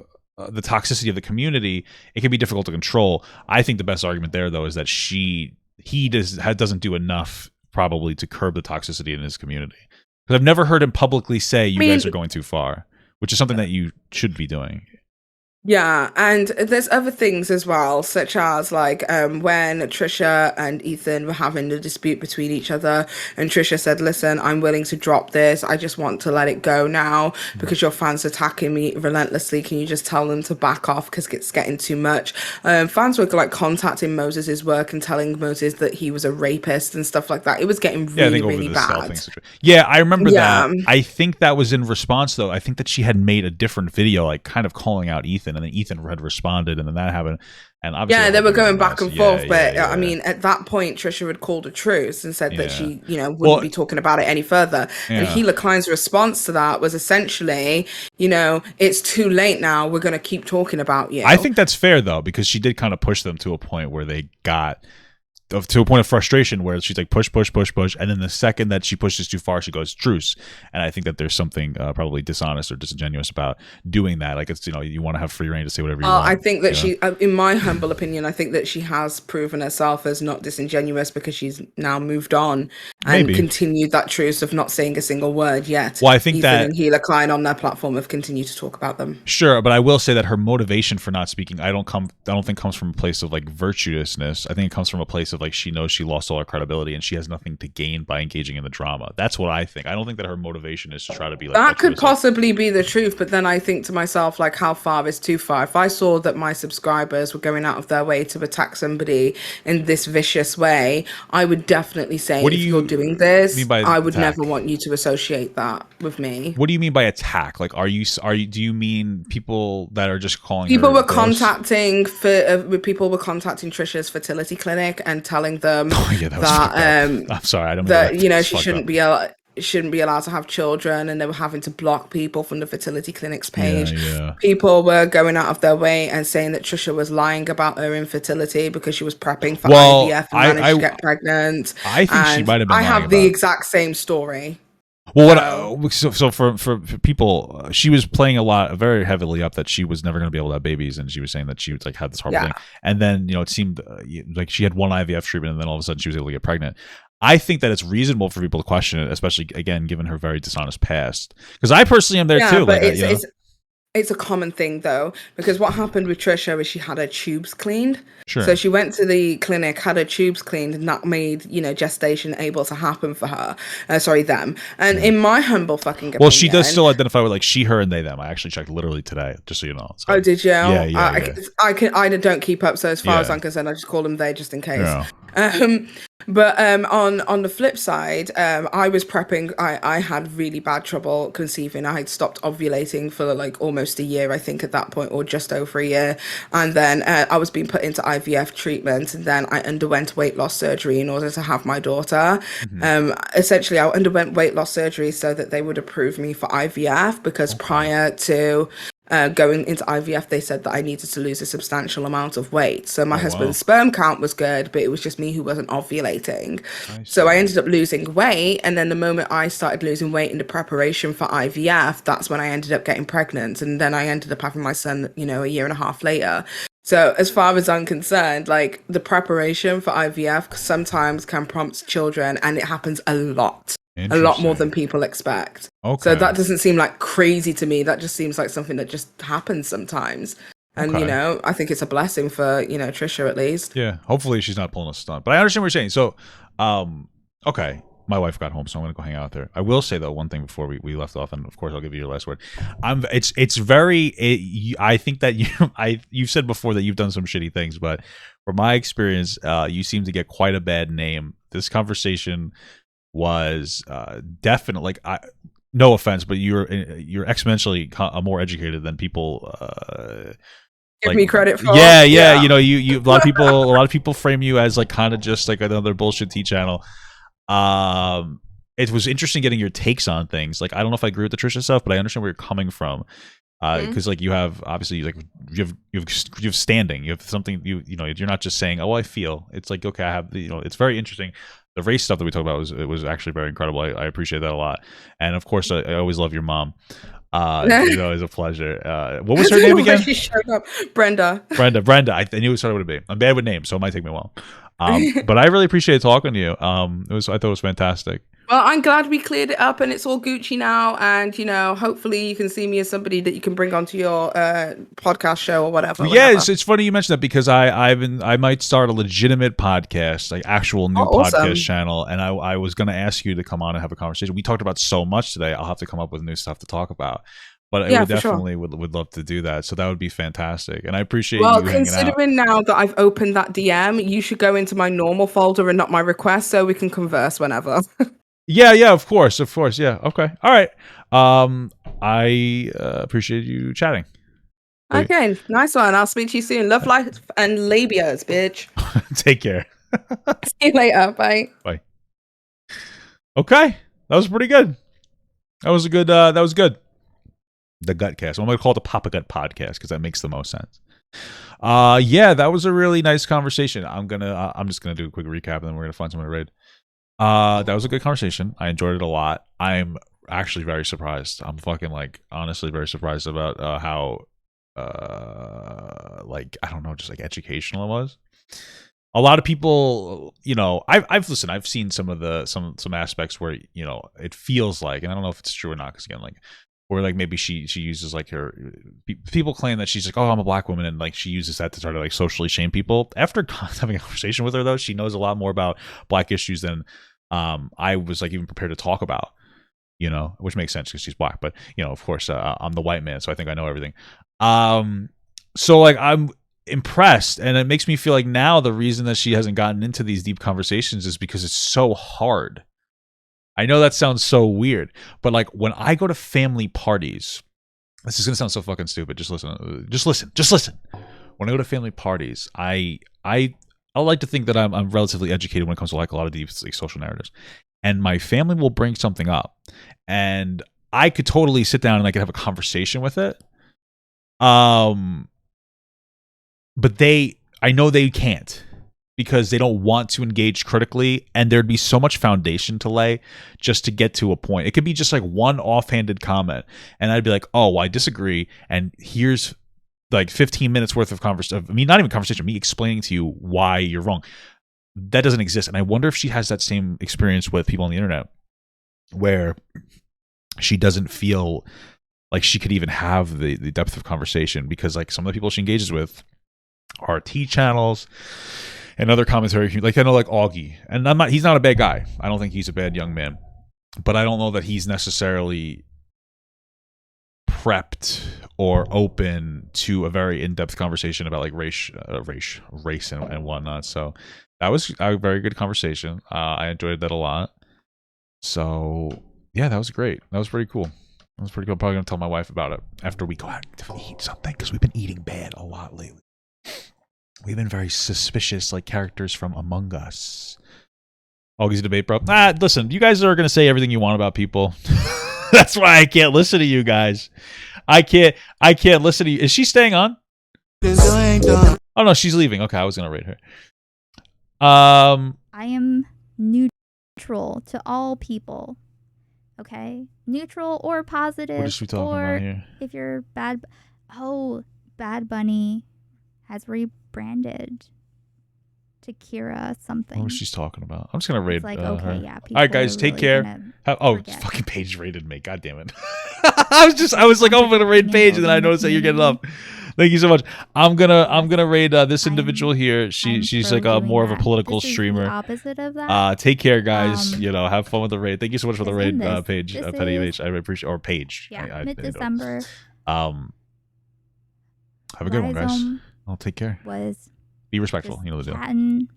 the toxicity of the community, it can be difficult to control. I think the best argument there, though, is that he doesn't do enough probably to curb the toxicity in his community. Because I've never heard him publicly say you guys are going too far, which is something that you should be doing. Yeah, and there's other things as well, such as like when Trisha and Ethan were having a dispute between each other, and Trisha said, listen, I'm willing to drop this. I just want to let it go now because your fans are attacking me relentlessly. Can you just tell them to back off because it's getting too much? Fans were like contacting Moses's work and telling Moses that he was a rapist and stuff like that. It was getting really bad. Yeah, I remember that. I think that was in response, though. I think that she had made a different video, like kind of calling out Ethan. And then Ethan had responded, and then that happened. And obviously, they were going back and forth. But I mean, at that point, Trisha had called a truce and said that she, wouldn't be talking about it any further. And Gila Klein's response to that was essentially, it's too late now. We're going to keep talking about you. I think that's fair though, because she did kind of push them to a point where they got to a point of frustration where she's like push, and then the second that she pushes too far, she goes truce. And I think that there's something probably dishonest or disingenuous about doing that. Like it's you want to have free reign to say whatever you want. I think that she, in my humble opinion, I think that she has proven herself as not disingenuous because she's now moved on and continued that truce of not saying a single word yet. Well, I think Ethan and Gila Klein on their platform have continued to talk about them. Sure, but I will say that her motivation for not speaking, I don't think comes from a place of like virtuousness. I think it comes from a place of of like she knows she lost all her credibility and she has nothing to gain by engaging in the drama. That's what I think. I don't think that her motivation is to try to be like that could possibly be the truth, but then I think to myself, like, how far is too far? If I saw that my subscribers were going out of their way to attack somebody in this vicious way, I would definitely say, if you're doing this, I would never want you to associate that with me. What do you mean by attack? Like, do you mean people that are just calling people her were contacting people were contacting Trisha's fertility clinic and telling them that I'm sorry, I don't mean that, you know, she shouldn't be allowed to have children, and they were having to block people from the fertility clinic's page. People were going out of their way and saying that Trisha was lying about her infertility because she was prepping for IVF and managed to get pregnant. I think she might have been. I have the exact same story. Well, so for people, she was playing very heavily up that she was never going to be able to have babies, and she was saying that she was like had this horrible thing, and then, you know, it seemed like she had one IVF treatment, and then all of a sudden she was able to get pregnant. I think that it's reasonable for people to question it, especially again given her very dishonest past. Because I personally am there too. But it's a common thing though, because what happened with Trisha is she had her tubes cleaned. Sure. So she went to the clinic, had her tubes cleaned, and that made, you know, gestation able to happen for her. them. And in my humble fucking opinion, well, she does still identify with like she, her, and they, them. I actually checked literally today, just so you know. So, oh, did you? Yeah. I don't keep up. So as far as I'm concerned, I just call them they just in case. But on the flip side, I was prepping. I had really bad trouble conceiving. I had stopped ovulating for like almost a year, I think, at that point, or just over a year. And then I was being put into IVF treatment, and then I underwent weight loss surgery in order to have my daughter. Essentially, I underwent weight loss surgery so that they would approve me for IVF, because prior to going into IVF, they said that I needed to lose a substantial amount of weight. So my husband's sperm count was good, but it was just me who wasn't ovulating. So I ended up losing weight. And then the moment I started losing weight in the preparation for IVF, that's when I ended up getting pregnant. And then I ended up having my son, you know, a year and a half later. So as far as I'm concerned, like, the preparation for IVF sometimes can prompt children, and it happens a lot more than people expect. So that doesn't seem like crazy to me. That just seems like something that just happens sometimes. And, you know, I think it's a blessing for, you know, Trisha at least. Yeah. Hopefully she's not pulling a stunt. But I understand what you're saying. So, okay. My wife got home, so I'm going to go hang out there. I will say, though, one thing before we left off, and of course I'll give you your last word. I think that you've said before that you've done some shitty things, but from my experience, you seem to get quite a bad name. This conversation was definitely, like, no offense, but you're exponentially more educated than people give me credit for. Yeah. You know, you a lot of people frame you as like kind of just like another bullshit T channel. It was interesting getting your takes on things. Like, I don't know if I agree with the Trisha stuff, but I understand where you're coming from. Because like you have obviously like you have standing, you have something, you know, you're not just saying, oh, I feel. It's like, okay, I have the, you know, it's very interesting. The race stuff that we talked about was actually very incredible. I appreciate that a lot. And of course, I always love your mom. It's always a pleasure. What was her name again? She showed up. Brenda. I knew it started with a B. I'm bad with names, so it might take me a while. But I really appreciate talking to you. I thought it was fantastic. Well, I'm glad we cleared it up and it's all Gucci now. And, you know, hopefully you can see me as somebody that you can bring onto your podcast show or whatever. Yeah, it's funny you mentioned that, because I might start a legitimate podcast, like actual new podcast channel. And I was going to ask you to come on and have a conversation. We talked about so much today. I'll have to come up with new stuff to talk about. But I definitely would love to do that. So that would be fantastic. And I appreciate you hanging out. Considering now that I've opened that DM, you should go into my normal folder and not my request, so we can converse whenever. Yeah, of course. Yeah, okay. All right. I appreciate you chatting. Okay, nice one. I'll speak to you soon. Love, life, and labias, bitch. Take care. See you later. Bye. Bye. Okay, that was pretty good. That was good. The Gutcast. I'm going to call it the Papa Gut Podcast because that makes the most sense. Yeah, that was a really nice conversation. I'm just gonna do a quick recap and then we're gonna find someone to raid. That was a good conversation. I enjoyed it a lot. I'm actually very surprised. I'm fucking like honestly very surprised about how like I don't know, just like educational it was. A lot of people, you know, I've listened. I've seen some of the some aspects where, you know, it feels like, and I don't know if it's true or not, because again, like or like maybe she uses like her people claim that she's like, oh, I'm a black woman, and like she uses that to try to like socially shame people. After having a conversation with her though, she knows a lot more about black issues than I was like even prepared to talk about, you know, which makes sense because she's black. But you know, of course, I'm the white man, so I think I know everything. So like I'm impressed, and it makes me feel like now the reason that she hasn't gotten into these deep conversations is because it's so hard. I know that sounds so weird, but like when I go to family parties, this is gonna sound so fucking stupid. Just listen. When I go to family parties, I like to think that I'm relatively educated when it comes to like a lot of these like social narratives, and my family will bring something up, and I could totally sit down and I could have a conversation with it. But I know they can't, because they don't want to engage critically, and there'd be so much foundation to lay just to get to a point. It could be just like one offhanded comment, and I'd be like, oh, well, I disagree, and here's like 15 minutes worth of conversation. I mean, not even conversation, me explaining to you why you're wrong. That doesn't exist, and I wonder if she has that same experience with people on the internet, where she doesn't feel like she could even have the depth of conversation, because like some of the people she engages with are T channels and other commentary, like I know like Augie, and he's not a bad guy. I don't think he's a bad young man, but I don't know that he's necessarily prepped or open to a very in-depth conversation about like race and whatnot. So that was a very good conversation. I enjoyed that a lot. So yeah, that was great. That was pretty cool. That was pretty cool. I'm probably gonna tell my wife about it after we go out to eat something, because we've been eating bad a lot lately. We've been very suspicious, like characters from Among Us. Augie's debate, bro. Listen, you guys are gonna say everything you want about people. That's why I can't listen to you guys. I can't listen to you. Is she staying on? Oh no, she's leaving. Okay, I was gonna rate her. I am neutral to all people. Okay, neutral or positive. What is she talking about here? If you're Bad Bunny has rebranded to Kira something. What is she talking about? I'm just gonna rate like, her. okay, yeah. All right, guys, take really care. It's forget. fucking Paige rated me. God damn it. I was like, oh, I'm gonna rate Paige, and then I noticed that you're getting up. Thank you so much. I'm gonna rate this individual here. She's like a more of a political streamer. The opposite of that. Take care, guys. You know, have fun with the raid. Thank you so much for the raid, Paige. Petty H. I appreciate, or Paige. Yeah, mid-December. Have a good one, guys. I'll take care. Be respectful. You know the deal.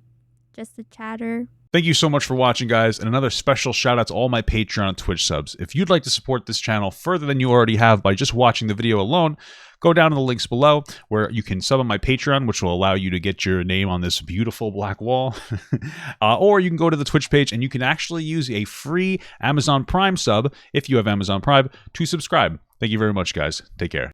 Just a chatter. Thank you so much for watching, guys, and another special shout out to all my Patreon and Twitch subs. If you'd like to support this channel further than you already have by just watching the video alone, go down in the links below where you can sub on my Patreon, which will allow you to get your name on this beautiful black wall. Or you can go to the Twitch page and you can actually use a free Amazon Prime sub, if you have Amazon Prime, to subscribe. Thank you very much, guys. Take care.